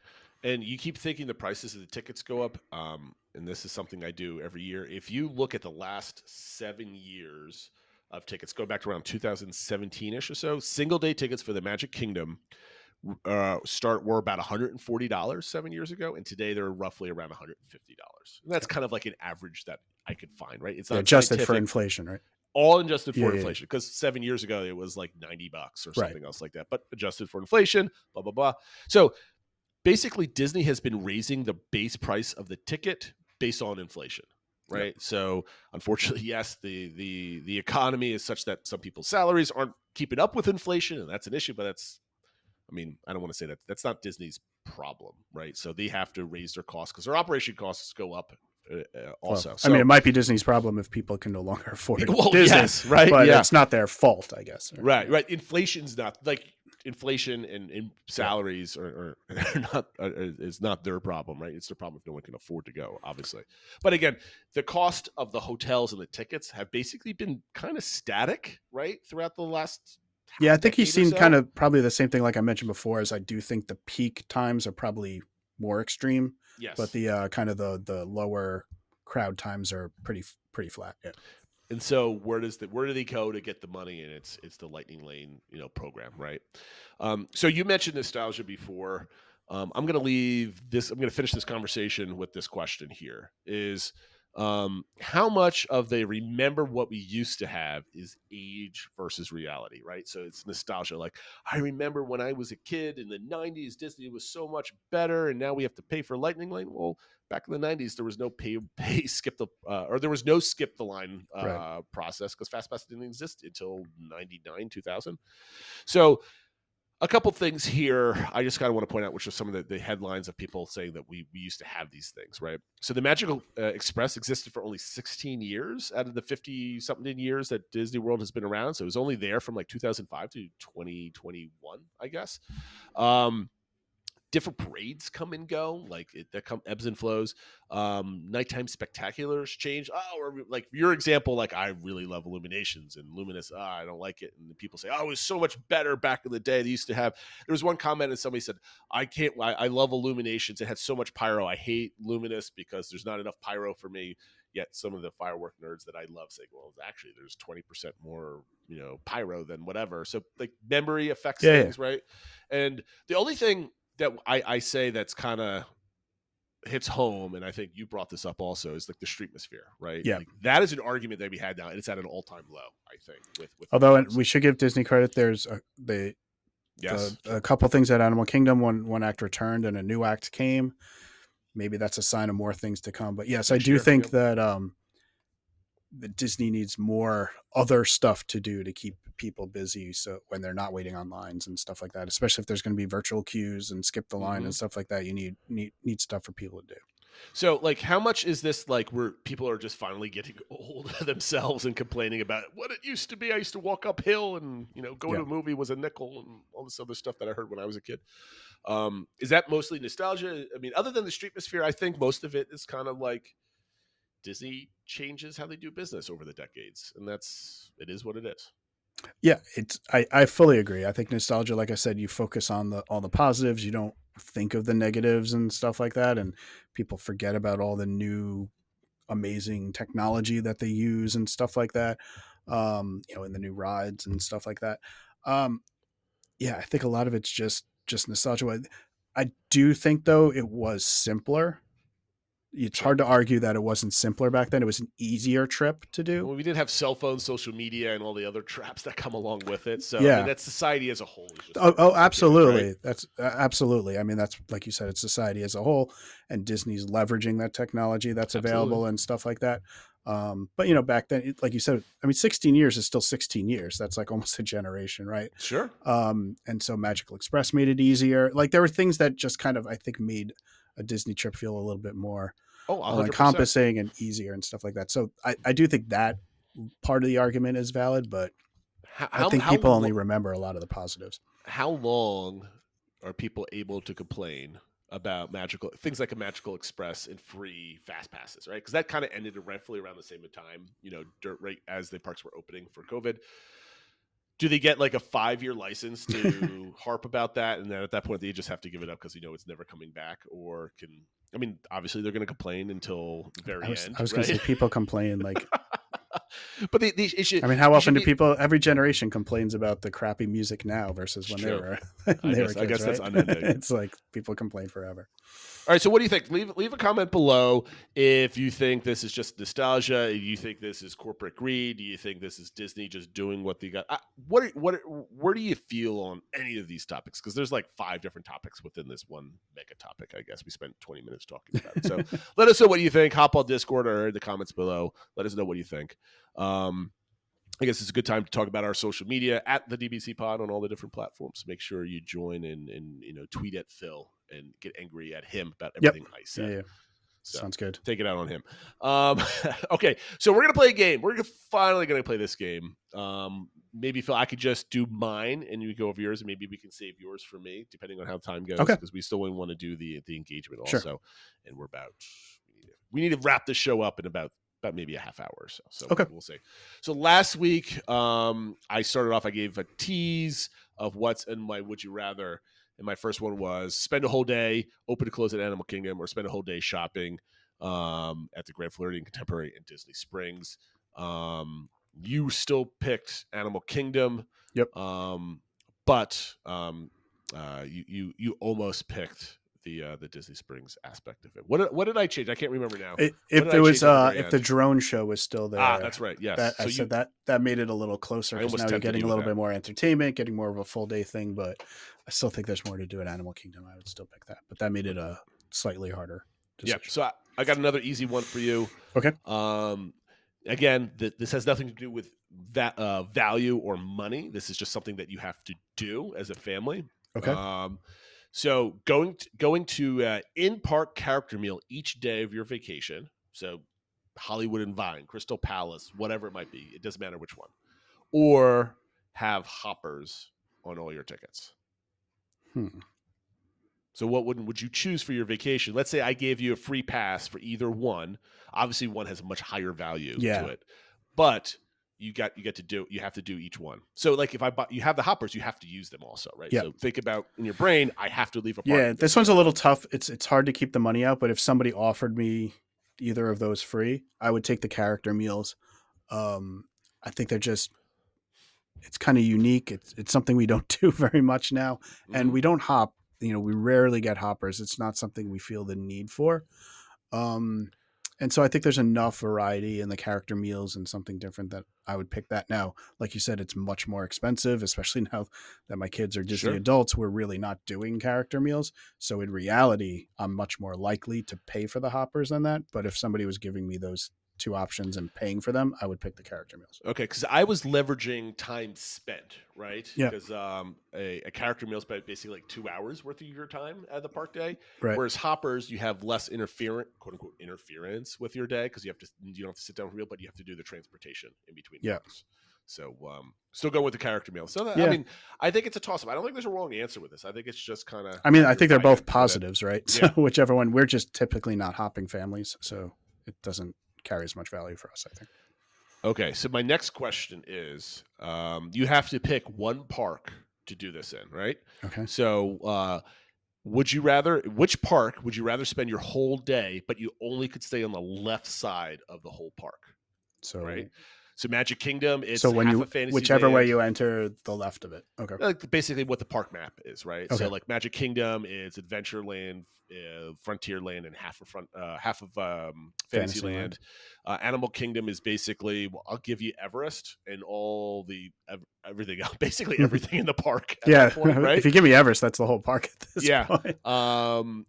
And you keep thinking the prices of the tickets go up. And this is something I do every year. If you look at the last 7 years of tickets, go back to around 2017-ish or so, single day tickets for the Magic Kingdom were about $140 7 years ago, and today they're roughly around $150. And that's kind of like an average that I could find, right? It's not adjusted for inflation, right? All adjusted for inflation, because 7 years ago it was like $90 or something else like that, but adjusted for inflation, blah, blah, blah. So basically Disney has been raising the base price of the ticket based on inflation. Right. Yep. So unfortunately, yes, the economy is such that some people's salaries aren't keeping up with inflation, and that's an issue. But I don't want to say that. That's not Disney's problem, right? So they have to raise their costs because their operation costs go up also. Well, it might be Disney's problem if people can no longer afford it. Well, Disney, yes, right. But it's not their fault, I guess. Right. Inflation's not like inflation and salaries are not is not their problem, right? It's their problem if no one can afford to go, obviously. But again, the cost of the hotels and the tickets have basically been kind of static, right, throughout the last. Yeah, I think he's seen kind of probably the same thing like I mentioned before. Is I do think the peak times are probably more extreme. Yes, but the kind of the lower crowd times are pretty flat. Yeah. And so where do they go to get the money? And it's the Lightning Lane, program, right? So you mentioned nostalgia before. I'm going to finish this conversation with this question here is, how much of they remember what we used to have is age versus reality, right? So it's nostalgia. Like, I remember when I was a kid in the 90s, Disney was so much better, and now we have to pay for Lightning Lane. Well, back in the 90s, there was no there was no skip the line process because FastPass didn't exist until 99, 2000. So a couple things here I just kind of want to point out, which are some of the headlines of people saying that we used to have these things, right? So the Magical Express existed for only 16 years out of the 50-something years that Disney World has been around. So it was only there from like 2005 to 2021, I guess. Different parades come and go, like that come ebbs and flows. Nighttime spectaculars change. Or like your example, like I really love Illuminations and Luminous. I don't like it, and people say, "Oh, it was so much better back in the day." They used to have. There was one comment and somebody said, I love Illuminations. It had so much pyro. I hate Luminous because there's not enough pyro for me." Yet some of the firework nerds that I love say, "Well, actually, there's 20% more, pyro than whatever." So like memory affects things, right? And the only thing that I say that's kind of hits home, and I think you brought this up also, is like the streetmosphere, right? Yeah, like, that is an argument that we had now, and it's at an all-time low, I think. With although we should give Disney credit, there's a couple things at Animal Kingdom. One act returned and a new act came. Maybe that's a sign of more things to come. But yes, I do think that Disney needs more other stuff to do to keep people busy, so when they're not waiting on lines and stuff like that, especially if there's going to be virtual queues and skip the line and stuff like that, you need stuff for people to do. So like, how much is this like where people are just finally getting old themselves and complaining about what it used to be? I used to walk uphill and go to a movie was a nickel and all this other stuff that I heard when I was a kid. Is that mostly nostalgia? I mean, other than the streetmosphere, I think most of it is kind of like Disney changes how they do business over the decades, and it is what it is. Yeah, I fully agree. I think nostalgia, like I said, you focus on all the positives. You don't think of the negatives and stuff like that, and people forget about all the new amazing technology that they use and stuff like that. In the new rides and stuff like that. Um, yeah, I think a lot of it's just nostalgia. I do think though it was simpler. It's hard to argue that it wasn't simpler back then. It was an easier trip to do. Well, we didn't have cell phones, social media, and all the other traps that come along with it. So Yeah. I mean, that's society as a whole. Absolutely. Right? That's absolutely. I mean, that's like you said, it's society as a whole, and Disney's leveraging that technology that's available and stuff like that. But back then, like you said, I mean, 16 years is still 16 years. That's like almost a generation, right? Sure. And so Magical Express made it easier. Like there were things that just kind of, I think, made a Disney trip feel a little bit more all 100%. encompassing and easier and stuff like that. So I do think that part of the argument is valid, but I think people only remember a lot of the positives. How long are people able to complain about things like a Magical Express and free fast passes, right? Because that kind of ended roughly around the same time, right as the parks were opening for COVID. Do they get like a 5-year license to harp about that? And then at that point, they just have to give it up because it's never coming back? Or obviously they're going to complain until the very end. I was going to say people complain like, but the issue. I mean, how often do people? Every generation complains about the crappy music now versus when they were. I guess that's unending. It's like people complain forever. All right, so what do you think? Leave a comment below if you think this is just nostalgia. Do you think this is corporate greed? Do you think this is Disney just doing what they got? Where do you feel on any of these topics? Because there's like 5 different topics within this one mega topic. I guess we spent 20 minutes talking about it. So let us know what you think. Hop on Discord or in the comments below. Let us know what you think. I guess it's a good time to talk about our social media at the DBC Pod on all the different platforms. Make sure you join and tweet at Phil and get angry at him about everything I said. Yeah. So sounds good. Take it out on him. Okay, so we're gonna play a game. We're finally gonna play this game. Maybe Phil, I could just do mine and you go over yours, and maybe we can save yours for me, depending on how time goes. Okay. Because we still want to do the engagement Sure. also, and we need to wrap this show up in about maybe a half hour or so. So okay. We'll see. So last week, I started off, I gave a tease of what's in my Would You Rather. And my first one was spend a whole day open to close at Animal Kingdom, or spend a whole day shopping at the Grand Floridian Contemporary in Disney Springs. You still picked Animal Kingdom. Yep. But you almost picked the Disney Springs aspect of it. What did I change? I can't remember now. If the drone show was still there. That's right. Yes. That made it a little closer, because now you're getting a little bit more entertainment, getting more of a full day thing. But I still think there's more to do at Animal Kingdom. I would still pick that, but that made it a slightly harder decision. Yeah. So I got another easy one for you. Okay. Again, this has nothing to do with that value or money. This is just something that you have to do as a family. Okay. So going to in-park character meal each day of your vacation. So Hollywood and Vine, Crystal Palace, whatever it might be. It doesn't matter which one. Or have hoppers on all your tickets. So what would you choose for your vacation? Let's say I gave you a free pass for either one. Obviously, one has a much higher value to it. But you have to do each one. So like if you have the hoppers, you have to use them also, right? Yeah. So think about in your brain, I have to leave a part. Yeah, this one's a little tough. It's hard to keep the money out, but if somebody offered me either of those free, I would take the character meals. I think it's kind of unique. It's something we don't do very much now, and we don't hop. We rarely get hoppers. It's not something we feel the need for. And so I think there's enough variety in the character meals and something different that I would pick that. Now, like you said, it's much more expensive, especially now that my kids are Disney adults. We're really not doing character meals. So in reality, I'm much more likely to pay for the hoppers than that. But if somebody was giving me those 2 options and paying for them, I would pick the character meals. Okay, because I was leveraging time spent, right? Yeah. Because a character meal is basically like 2 hours worth of your time at the park day. Right. Whereas hoppers, you have less quote unquote interference with your day, because you don't have to sit down for meal, but you have to do the transportation in between. Yeah. Parks. So still go with the character meal. So yeah. I mean, I think it's a toss up. I don't think there's a wrong answer with this. I think it's just kind of. I mean, I think they're both positives, right? So whichever one. We're just typically not hopping families, so it doesn't carry as much value for us, I think. Okay, so my next question is, you have to pick one park to do this in, right? Okay. So, which park would you rather spend your whole day, but you only could stay on the left side of the whole park, So right? So Magic Kingdom, it's so when half you a fantasy whichever way land. you enter, the left of it. Okay. Like basically what the park map is, right? Okay. So like Magic Kingdom is Adventureland, Frontierland, and half of Fantasyland. Animal Kingdom is basically, well, I'll give you Everest and all the everything else, basically everything in the park. At Yeah. that point, right? If you give me Everest, that's the whole park at this point.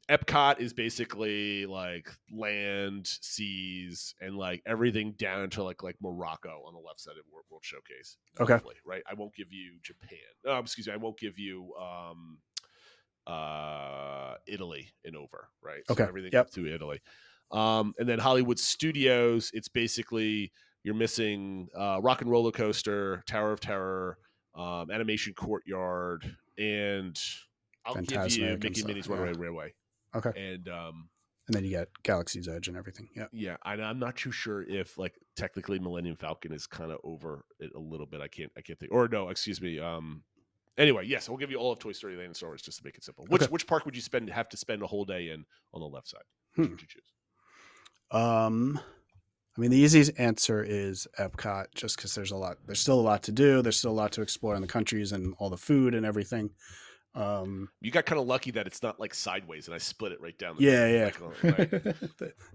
Epcot is basically like land, seas, and like everything down to like Morocco on the left side of World Showcase. Okay. Lovely, right? I won't give you Japan. Excuse me. I won't give you Italy and over, right? Okay. So everything Yep. up to Italy. And then Hollywood Studios, it's basically you're missing Rock and Roller Coaster, Tower of Terror, Animation Courtyard, and I'll give you Fantasmic Mickey and Minnie's stuff, Runaway Railway. Okay. And then you get Galaxy's Edge and everything. Yeah. yeah, I'm not too sure if like technically Millennium Falcon is kind of over it a little bit. I can't think. Or no, excuse me. Anyway, yes, I'll give you all of Toy Story Land and Star Wars just to make it simple. Which park would you have to spend a whole day in on the left side? Which would you choose? I mean, the easiest answer is Epcot, just because there's still a lot to do. There's still a lot to explore in the countries and all the food and everything. You got kind of lucky that it's not like sideways, and I split it right down. Yeah. Right?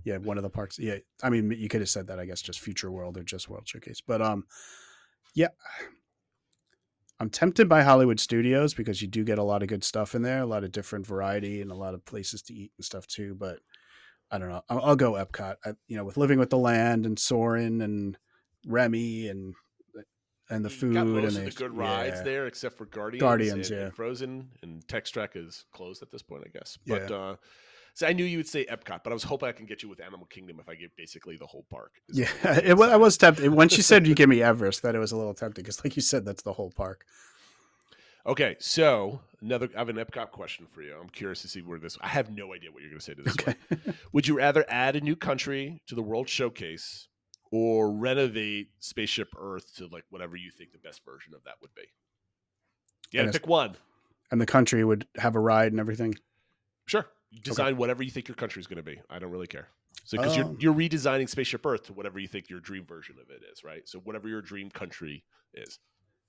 Yeah, one of the parks. Yeah, I mean, you could have said that, I guess, just Future World or just World Showcase. But yeah, I'm tempted by Hollywood Studios because you do get a lot of good stuff in there, a lot of different variety, and a lot of places to eat and stuff too. But I don't know. I'll go Epcot. With Living with the Land and Soarin' and Remy and the food got most and of the good rides there, except for Guardians, and Frozen, and Tex Trek is closed at this point, I guess. Yeah. But so I knew you would say Epcot, but I was hoping I can get you with Animal Kingdom if I give basically the whole park. Yeah, I was tempted. Once you said you give me Everest, that it was a little tempting because, like you said, that's the whole park. Okay, so I have an Epcot question for you. I'm curious to see where this. I have no idea what you're going to say to this one. Would you rather add a new country to the World Showcase or renovate Spaceship Earth to like whatever you think the best version of that would be? Yeah, pick one. And the country would have a ride and everything. Sure, design whatever you think your country is going to be. I don't really care. So because you're redesigning Spaceship Earth to whatever you think your dream version of it is, right? So whatever your dream country is.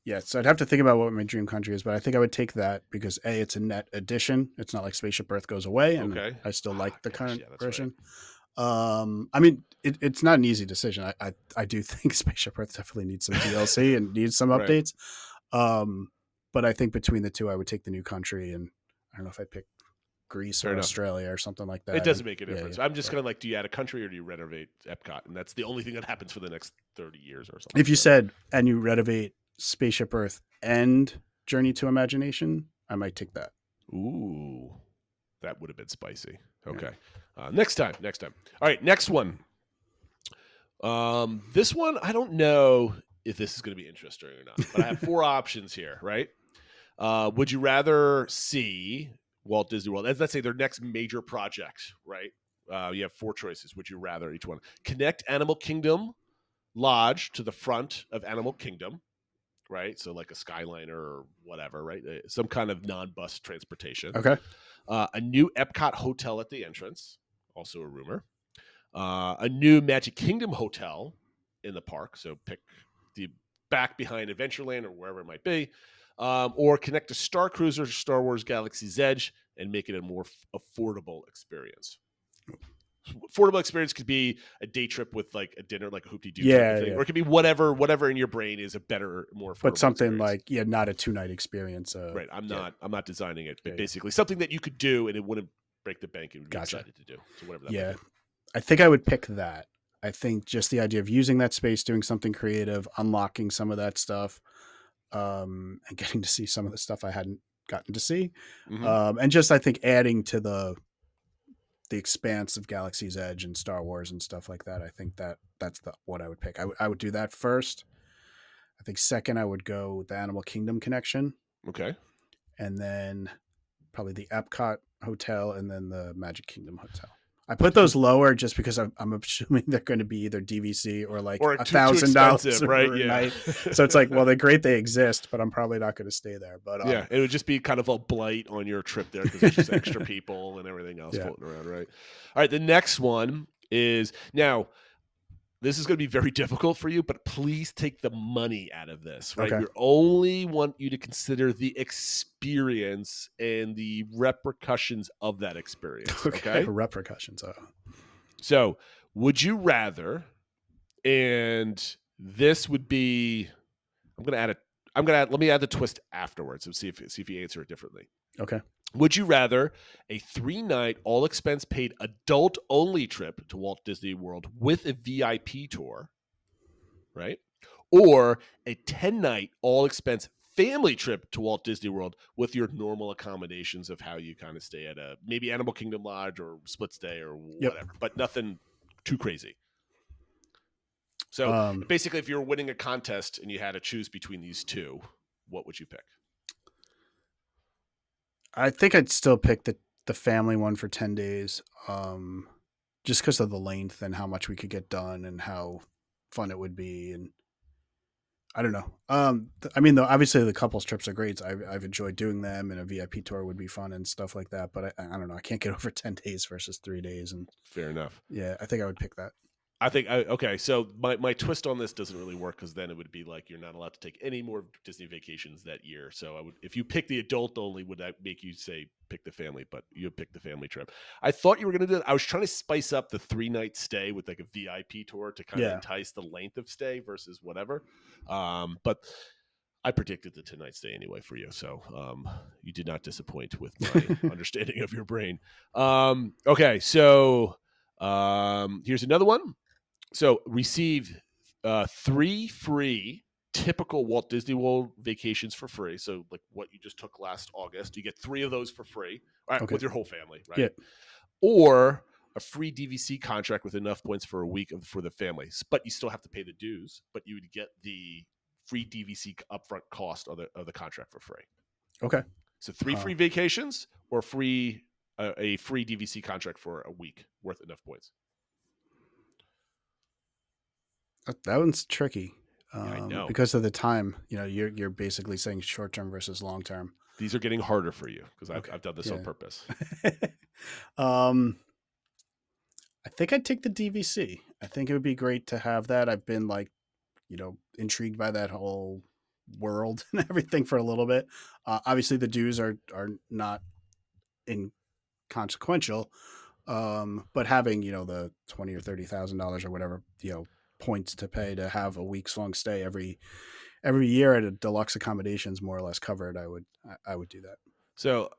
Yeah, so I'd have to think about what my dream country is, but I think I would take that because it's a net addition. It's not like Spaceship Earth goes away, and I still like the current version. Right. I mean, it's not an easy decision. I do think Spaceship Earth definitely needs some DLC and needs some updates. But I think between the two, I would take the new country, and I don't know if I'd pick Greece or Australia or something like that. It doesn't make a difference. I'm just kind of like, do you add a country or do you renovate Epcot? And that's the only thing that happens for the next 30 years or something. If you said, and you renovate Spaceship Earth and Journey to Imagination, I might take that. Ooh, that would have been spicy. Okay. Yeah. Next time. All right. Next one. This one, I don't know if this is going to be interesting or not, but I have 4 options here, right? Would you rather see Walt Disney World, let's say their next major project, right? You have 4 choices. Would you rather each one connect Animal Kingdom Lodge to the front of Animal Kingdom? Right, so like a Skyliner or whatever, right? Some kind of non-bus transportation. Okay. A new Epcot hotel at the entrance, also a rumor. A new Magic Kingdom hotel in the park, so pick the back behind Adventureland or wherever it might be, or connect a Star Cruiser to Star Wars Galaxy's Edge and make it a more affordable experience. Affordable experience could be a day trip with like a dinner, like a hoopty-doo type of thing. Or it could be whatever in your brain is a better, more affordable but something experience. like not a 2-night experience. Right. I'm not designing it, but basically something that you could do and it wouldn't break the bank and would be excited to do. So whatever that might be. I think I would pick that. I think just the idea of using that space, doing something creative, unlocking some of that stuff, and getting to see some of the stuff I hadn't gotten to see. Mm-hmm. And just, I think, adding to the expanse of Galaxy's Edge and Star Wars and stuff like that. I think that's what I would pick. I would do that first. I think second, I would go with the Animal Kingdom connection. Okay. And then probably the Epcot hotel and then the Magic Kingdom hotel. I put those lower just because I'm assuming they're going to be either DVC or like Or $1,000 right? per Yeah. night. So it's like, well, they're great, they exist, but I'm probably not going to stay there. But Yeah, it would just be kind of a blight on your trip there because there's just extra people and everything else floating around, right? All right, the next one is now. This is going to be very difficult for you, but please take the money out of this, right? Okay. We only want you to consider the experience and the repercussions of that experience. Okay. Repercussions. So, would you rather? And this would be. Let me add the twist afterwards and see if you answer it differently. Okay. Would you rather a 3-night, all expense paid adult only trip to Walt Disney World with a VIP tour, right? Or a 10-night, all expense family trip to Walt Disney World with your normal accommodations of how you kind of stay at a maybe Animal Kingdom Lodge or split stay or whatever, but nothing too crazy. So basically, if you were winning a contest and you had to choose between these two, what would you pick? I think I'd still pick the family one for 10 days, just because of the length and how much we could get done and how fun it would be. And I don't know. I mean, though, obviously the couples trips are great. I've enjoyed doing them, and a VIP tour would be fun and stuff like that. But I don't know. I can't get over 10 days versus 3 days. And fair enough. Yeah, I think I would pick that. I think okay. So my twist on this doesn't really work because then it would be like you're not allowed to take any more Disney vacations that year. So I would, if you pick the adult only, would that make you say pick the family? But you pick the family trip. I thought you were gonna do that. I was trying to spice up the 3-night stay with like a VIP tour to kind of entice the length of stay versus whatever. But I predicted the 10-night stay anyway for you, so you did not disappoint with my understanding of your brain. Okay, so here's another one. So receive 3 free typical Walt Disney World vacations for free. So like what you just took last August, you get 3 of those for free, right, with your whole family, right? Yeah. Or a free DVC contract with enough points for a week for the family, but you still have to pay the dues. But you would get the free DVC upfront cost of the contract for free. Okay. So 3 free vacations or a free DVC contract for a week worth enough points. That one's tricky. I know. Because of the time. You know, you're basically saying short term versus long term. These are getting harder for you because I've done this on purpose. I think I'd take the DVC. I think it would be great to have that. I've been intrigued by that whole world and everything for a little bit. Obviously the dues are not inconsequential. But having, the $20,000 or $30,000 or whatever, points to pay to have a week's long stay every year at a deluxe accommodations more or less covered, I would do that. So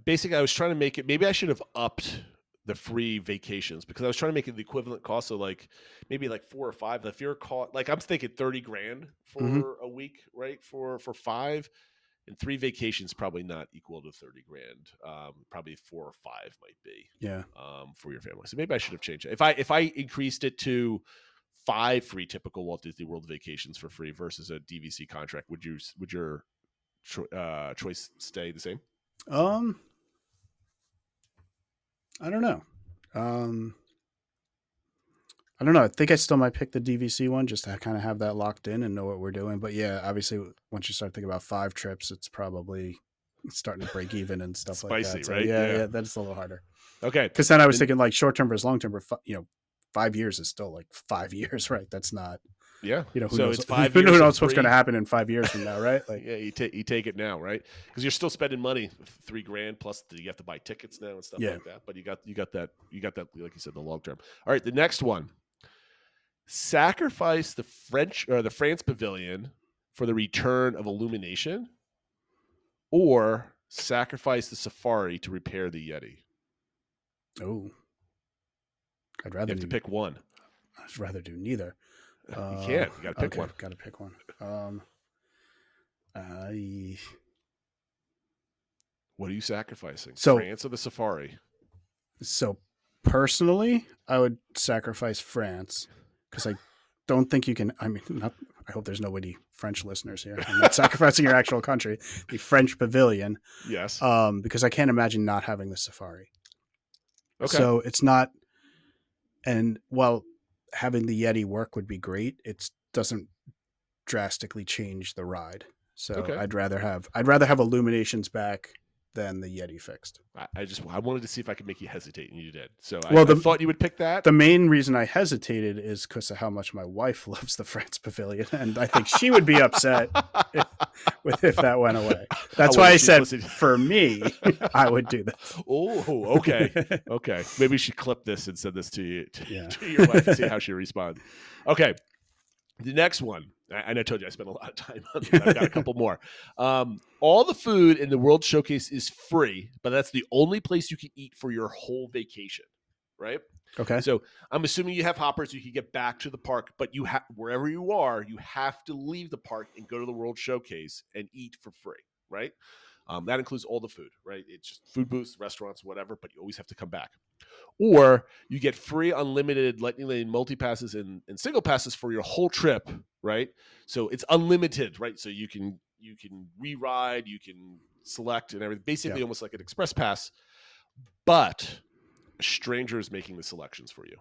basically I was trying to make it, maybe I should have upped the free vacations because I was trying to make it the equivalent cost. So like maybe like 4 or 5, if you're caught, like I'm thinking $30,000 for a week, right? For 5 and 3 vacations, probably not equal to $30,000. Probably 4 or 5 might be, for your family. So maybe I should have changed it. If I increased it to 5 free typical Walt Disney World vacations for free versus a DVC contract, would your choice stay the same? I don't know. I don't know. I think I still might pick the DVC one just to kind of have that locked in and know what we're doing. But yeah, obviously, once you start thinking about 5 trips, it's probably starting to break even and stuff like that. So, right? Yeah, that's a little harder. Okay. Because then I was thinking like short term versus long term, 5 years is still like 5 years, right? That's not. Yeah. Who so knows, it's 5 who years. knows what's going to happen in 5 years from now, right? Like, yeah, you take it now, right? Because you're still spending money, $3,000 plus you have to buy tickets now and stuff like that. But you got that, like you said, the long term. All right, the next one: sacrifice the France Pavilion for the return of Illumination, or sacrifice the Safari to repair the Yeti. Oh, I'd rather to pick one. I'd rather do neither. You can't. You got to pick one. Got to pick one. What are you sacrificing? So, France or the Safari? So personally, I would sacrifice France because I don't think you can. I mean, I hope there's nobody French listeners here. I'm not sacrificing your actual country, the French Pavilion. Yes. Because I can't imagine not having the Safari. Okay. So it's not. And while having the Yeti work would be great, it doesn't drastically change the ride. So Okay. I'd rather have Illuminations back than the Yeti fixed. I wanted to see if I could make you hesitate, and you did. So Well, I thought you would pick that. The main reason I hesitated is because of how much my wife loves the France Pavilion, and I think she would be upset if that went away. That's why I said for me, I would do this. Oh, okay, okay. Maybe we should clip this and send this to you to your wife and see how she responds. Okay, the next one. I told you I spent a lot of time on this. I've got a couple more. All the food in the World Showcase is free, but that's the only place you can eat for your whole vacation, right? Okay. So I'm assuming you have hoppers, you can get back to the park, but you have wherever you are, you have to leave the park and go to the World Showcase and eat for free, right? That includes all the food, right? It's just food booths, restaurants, whatever, but you always have to come back. Or you get free unlimited Lightning Lane multi-passes and single passes for your whole trip, right? So it's unlimited, right? So you can re-ride, you can select and everything, basically almost like an express pass, but a stranger is making the selections for you.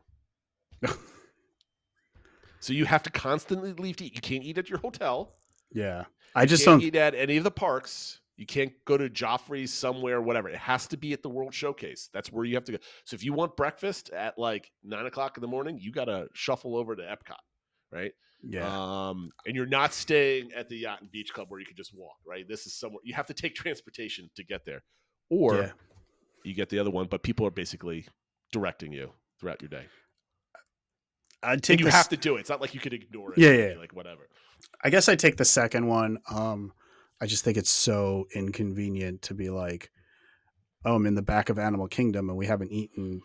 So you have to constantly leave to eat. You can't eat at your hotel. Yeah. I just can't don't eat at any of the parks. You can't go to Joffrey's somewhere, whatever. It has to be at the World Showcase. That's where you have to go. So if you want breakfast at like 9:00 in the morning, you got to shuffle over to Epcot, right? Yeah. And you're not staying at the Yacht and Beach Club where you can just walk, right? This is somewhere you have to take transportation to get there, or you get the other one. But people are basically directing you throughout your day. I'd take. And you have to do it. It's not like you could ignore it. Yeah. Like whatever. I guess I take the second one. I just think it's so inconvenient to be like, oh, I'm in the back of Animal Kingdom and we haven't eaten,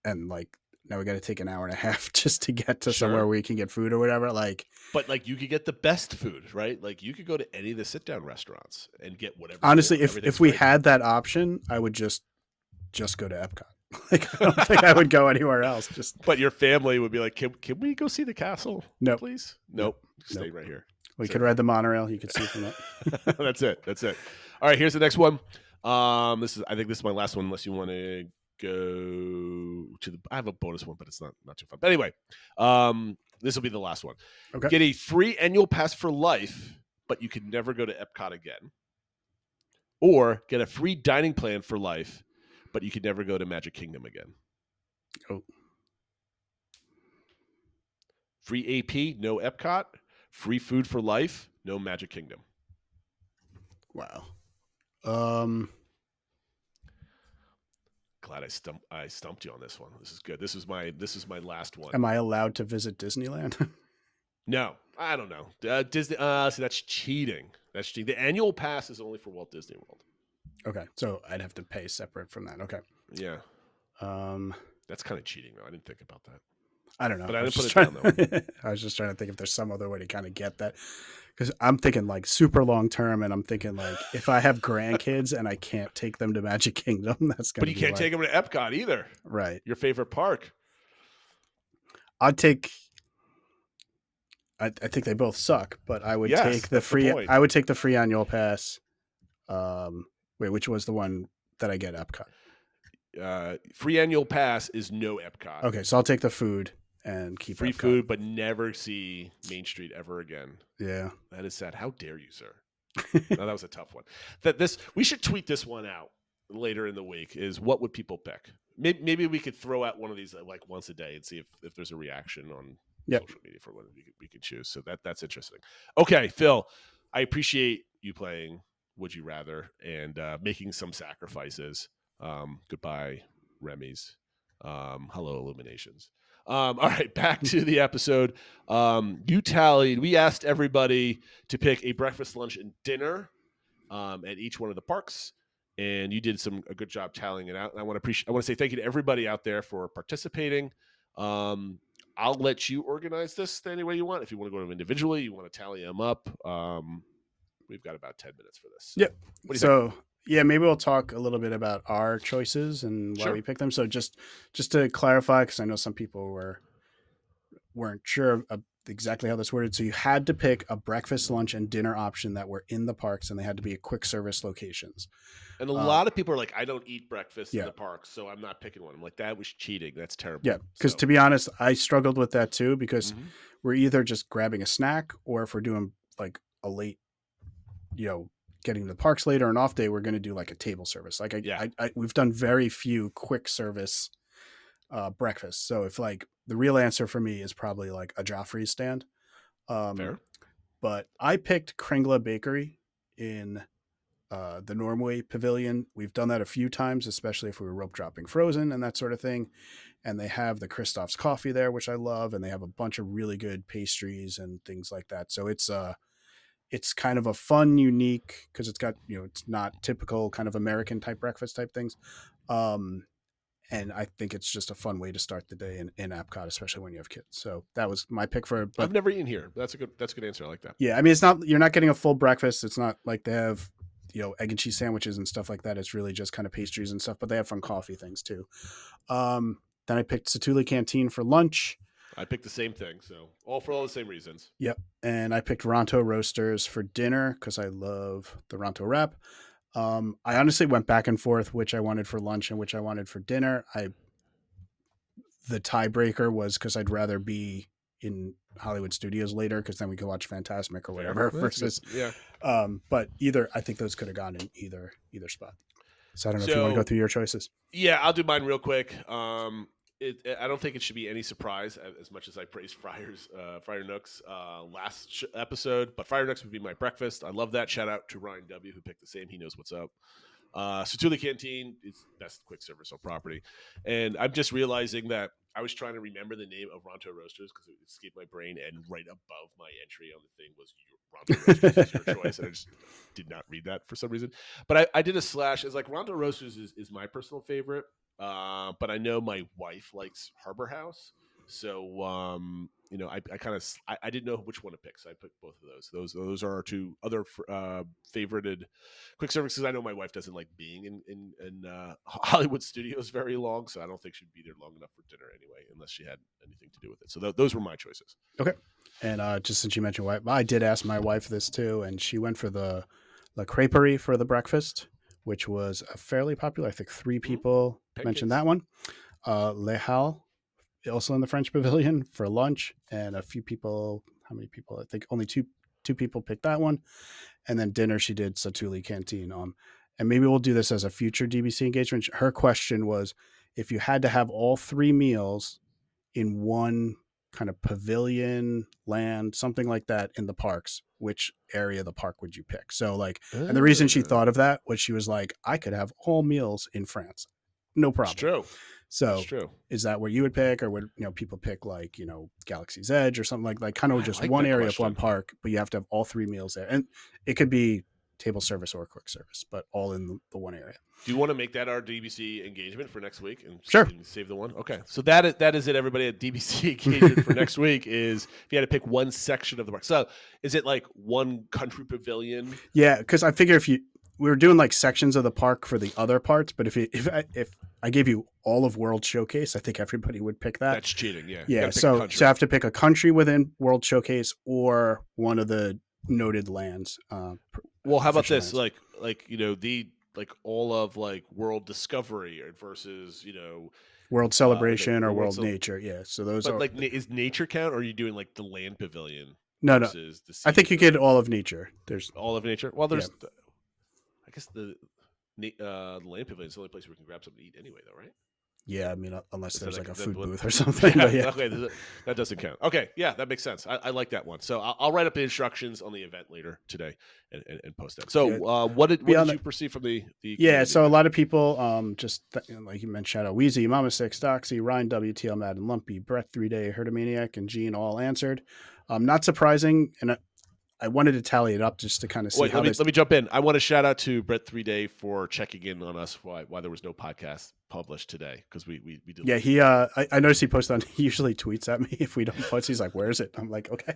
and like now we got to take an hour and a half just to get to somewhere where we can get food or whatever. Like, but like you could get the best food, right? Like you could go to any of the sit down restaurants and get whatever. Honestly, if we had that option, I would just go to Epcot. Like I don't think I would go anywhere else. But your family would be like, can we go see the castle? No, please. Nope. Stay right here. We could ride the monorail. You could see from that. That's it. All right, here's the next one. I think this is my last one, unless you want to go to I have a bonus one, but it's not too fun. But anyway, this will be the last one. Okay. Get a free annual pass for life, but you can never go to Epcot again. Or get a free dining plan for life, but you can never go to Magic Kingdom again. Oh. Free AP, no Epcot. Free food for life, no Magic Kingdom. Wow. Glad I stumped you on this one. This is good. This is my last one. Am I allowed to visit Disneyland? No, I don't know. Disney. So that's cheating. That's cheating. The annual pass is only for Walt Disney World. Okay, so I'd have to pay separate from that. Okay. Yeah. That's kind of cheating, though. I didn't think about that. I don't know. But I didn't put it down, though. I was just trying to think if there's some other way to kind of get that. Because I'm thinking like super long term, and I'm thinking like if I have grandkids and I can't take them to Magic Kingdom, that's going to be. But you can't take them to Epcot either. Right. Your favorite park. I think they both suck, but I would take the free. I would take the free annual pass. Wait, which was the one that I get Epcot? Free annual pass is no Epcot. Okay, so I'll take the food and keep free Epcot. food, but never see Main Street ever again. Yeah, that is sad. How dare you, sir? No, that was a tough one. We should tweet this one out later in the week. Is what would people pick? Maybe we could throw out one of these like once a day and see if there's a reaction on social media for what we can choose. So that's interesting. Okay, Phil, I appreciate you playing Would You Rather and making some sacrifices. Goodbye, Remy's. Hello, Illuminations. All right, back to the episode. You tallied. We asked everybody to pick a breakfast, lunch, and dinner at each one of the parks, and you did a good job tallying it out. And I want to say thank you to everybody out there for participating. I'll let you organize this any way you want. If you want to go to them individually, you want to tally them up. We've got about 10 minutes for this. Yep. What do you think? Yeah, maybe we'll talk a little bit about our choices and why we picked them. So just to clarify, because I know some people weren't sure exactly how this worded. So you had to pick a breakfast, lunch, and dinner option that were in the parks, and they had to be at quick service locations. And a lot of people are like, I don't eat breakfast in Yeah. the parks, so I'm not picking one. I'm like, that was cheating. That's terrible. Yeah, because to be honest, I struggled with that too, because we're either just grabbing a snack, or if we're doing like a late, getting to the parks later, an off day, we're going to do like a table service. Like we've done very few quick service breakfast. So if like the real answer for me is probably like a Joffrey's stand. Fair. But I picked Kringla Bakery in the Normway Pavilion. We've done that a few times, especially if we were rope dropping Frozen and that sort of thing. And they have the Christoph's coffee there, which I love, and they have a bunch of really good pastries and things like that. So it's kind of a fun, unique, because it's got, it's not typical kind of American type breakfast type things. And I think it's just a fun way to start the day in Epcot, especially when you have kids. So that was my pick for. But I've never eaten here. That's a good answer. I like that. Yeah, I mean, you're not getting a full breakfast. It's not like they have, egg and cheese sandwiches and stuff like that. It's really just kind of pastries and stuff. But they have fun coffee things too. Then I picked Satuli Canteen for lunch. I picked the same thing, so all the same reasons. Yep, and I picked Ronto Roasters for dinner because I love the Ronto wrap. I honestly went back and forth which I wanted for lunch and which I wanted for dinner. The tiebreaker was because I'd rather be in Hollywood Studios later, because then we could watch Fantasmic or whatever. Versus, but I think those could have gone in either spot. So I don't know if you want to go through your choices. Yeah, I'll do mine real quick. I don't think it should be any surprise, as much as I praised Friar Nooks last episode. But Friar Nooks would be my breakfast. I love that. Shout out to Ryan W., who picked the same. He knows what's up. Satuli Canteen is best quick service on property. And I'm just realizing that I was trying to remember the name of Ronto Roasters because it escaped my brain, and right above my entry on the thing was Ronto Roasters is your choice, and I just did not read that for some reason. But I did a slash. It's like Ronto Roasters is my personal favorite. But I know my wife likes Harbor House, so I didn't know which one to pick, so I picked both of those. Those are our two other favorited quick services. I know my wife doesn't like being in Hollywood Studios very long, so I don't think she'd be there long enough for dinner anyway, unless she had anything to do with it. So those were my choices. Okay, and just since you mentioned wife, I did ask my wife this too, and she went for the La Creperie for the breakfast, which was a fairly popular. I think 3 people mentioned that one. Le Hal, also in the French Pavilion for lunch, and a few people. How many people? I think only two people picked that one. And then dinner, she did Satuli Canteen. And maybe we'll do this as a future DBC engagement. Her question was, if you had to have all 3 meals in one kind of pavilion, land, something like that in the parks, which area of the park would you pick? So and the reason she thought of that was she was like, I could have all meals in France. No problem. It's true. So It's true. Is that where you would pick, or would people pick Galaxy's Edge or something like kind of just like one that area question. of one park, but you have to have all 3 meals there, and it could be table service or quick service, but all in the one area. Do you want to make that our DBC engagement for next week and Sure. save the one? Okay. So that is it, everybody, at DBC engagement for next week is if you had to pick one section of the park. So is it like one country pavilion? Yeah, because I figure we were doing like sections of the park for the other parts, but if I gave you all of World Showcase, I think everybody would pick that. That's cheating, yeah. Yeah, so I have to pick a country within World Showcase or one of the noted lands. Well, how about this? lands. Like all of World Discovery versus World Celebration or World World Nature. Yeah, so those but are is nature count, or are you doing like the land pavilion? no. Versus the I think you pavilion? get all of nature. There's All of nature. Well, there's I guess the land pavilion is the only place where we can grab something to eat anyway, though, right? Yeah, I mean, unless Is there's that like a that food one? booth or something. But yeah. Okay, that doesn't count. Okay, yeah, that makes sense. I like that one. So I'll write up the instructions on the event later today and post that. So what did you perceive from the Yeah, so a lot of people like you mentioned, shout out Wheezy, Mama Six, Doxy, Ryan W, TL Madden, Lumpy, Brett 3-Day, Herdomaniac, and Gene all answered. Not surprising, and I wanted to tally it up just to kind of see let me jump in. I want to shout out to Brett 3-Day for checking in on us why there was no podcast published today, because we did. Yeah, he I noticed he posted on. He usually tweets at me if we don't post. He's like, "Where is it?" I'm like, "Okay,"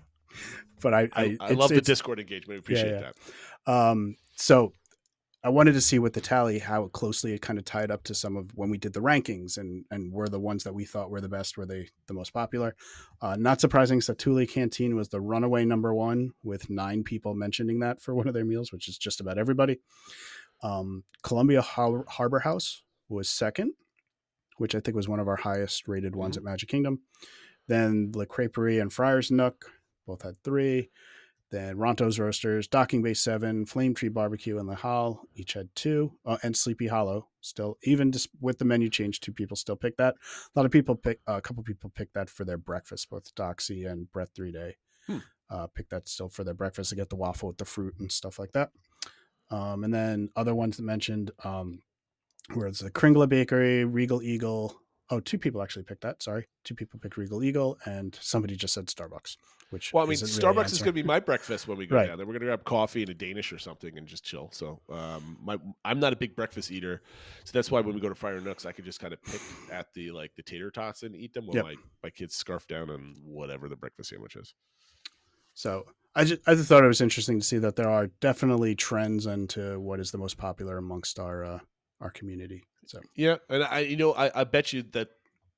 but I love the Discord engagement. We appreciate that. So I wanted to see with the tally how closely it kind of tied up to some of when we did the rankings and were the ones that we thought were the best, were they the most popular. Not surprising, Satuli Canteen was the runaway number one with 9 people mentioning that for one of their meals, which is just about everybody. Columbia Harbor House was second, which I think was one of our highest rated ones at Magic Kingdom. Then Le Creperie and Friar's Nook both had 3. Then Ronto's Roasters, Docking Bay 7, Flame Tree Barbecue, and Le Hall each had 2. And Sleepy Hollow still, even just with the menu change, 2 people still picked that. A couple people picked that for their breakfast. Both Doxy and Brett 3 Day picked that still for their breakfast to get the waffle with the fruit and stuff like that. And then other ones that mentioned were the Kringla Bakery, Regal Eagle. Oh, 2 people actually picked that. Sorry. 2 people picked Regal Eagle, and somebody just said Starbucks, which Starbucks is going to be my breakfast when we go Right. down there. We're going to grab coffee and a Danish or something and just chill. So I'm not a big breakfast eater. So that's why when we go to Friar Nooks, I could just kind of pick at the tater tots and eat them while my kids scarf down on whatever the breakfast sandwich is. So I just thought it was interesting to see that there are definitely trends into what is the most popular amongst our community. So yeah, and I bet you that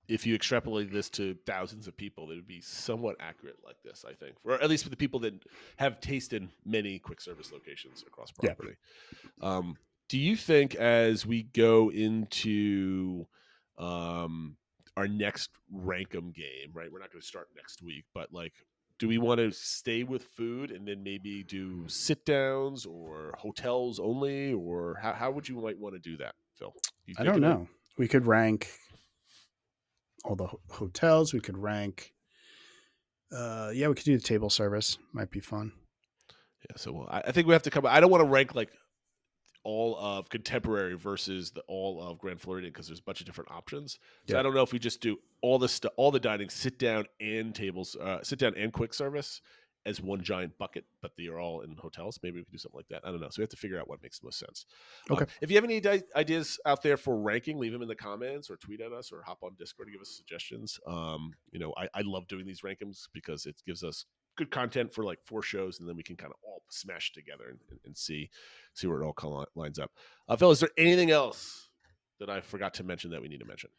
if you extrapolate this to thousands of people, it would be somewhat accurate like this, I think, or at least for the people that have tasted many quick service locations across property. Yeah. Do you think as we go into our next Rankum game, right? We're not going to start next week, but do we want to stay with food and then maybe do sit downs or hotels only, or how would you might want to do that, Phil? I don't know. We could rank all the hotels. We could rank. We could do the table service. Might be fun. Yeah. So I think we have to come. I don't want to rank all of Contemporary versus all of Grand Floridian because there's a bunch of different options. So I don't know if we just do all the dining, sit down and tables, sit down and quick service as one giant bucket, but they are all in hotels. Maybe we could do something like that. I don't know. So we have to figure out what makes the most sense. Okay. If you have any ideas out there for ranking, leave them in the comments or tweet at us or hop on Discord to give us suggestions. I love doing these rankings because it gives us good content for 4 shows, and then we can kind of all smash it together and see where it all lines up. Phil, is there anything else that I forgot to mention that we need to mention?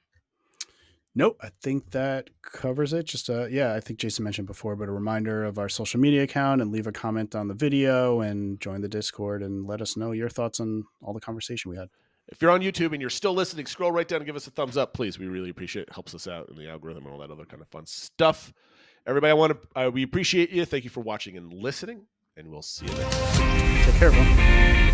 Nope, I think that covers it. Just I think Jason mentioned before, but a reminder of our social media account, and leave a comment on the video and join the Discord and let us know your thoughts on all the conversation we had. If you're on YouTube and you're still listening, scroll right down and give us a thumbs up, please. We really appreciate it. It helps us out in the algorithm and all that other kind of fun stuff. Everybody, we appreciate you. Thank you for watching and listening, and we'll see you next time. Take care, everyone.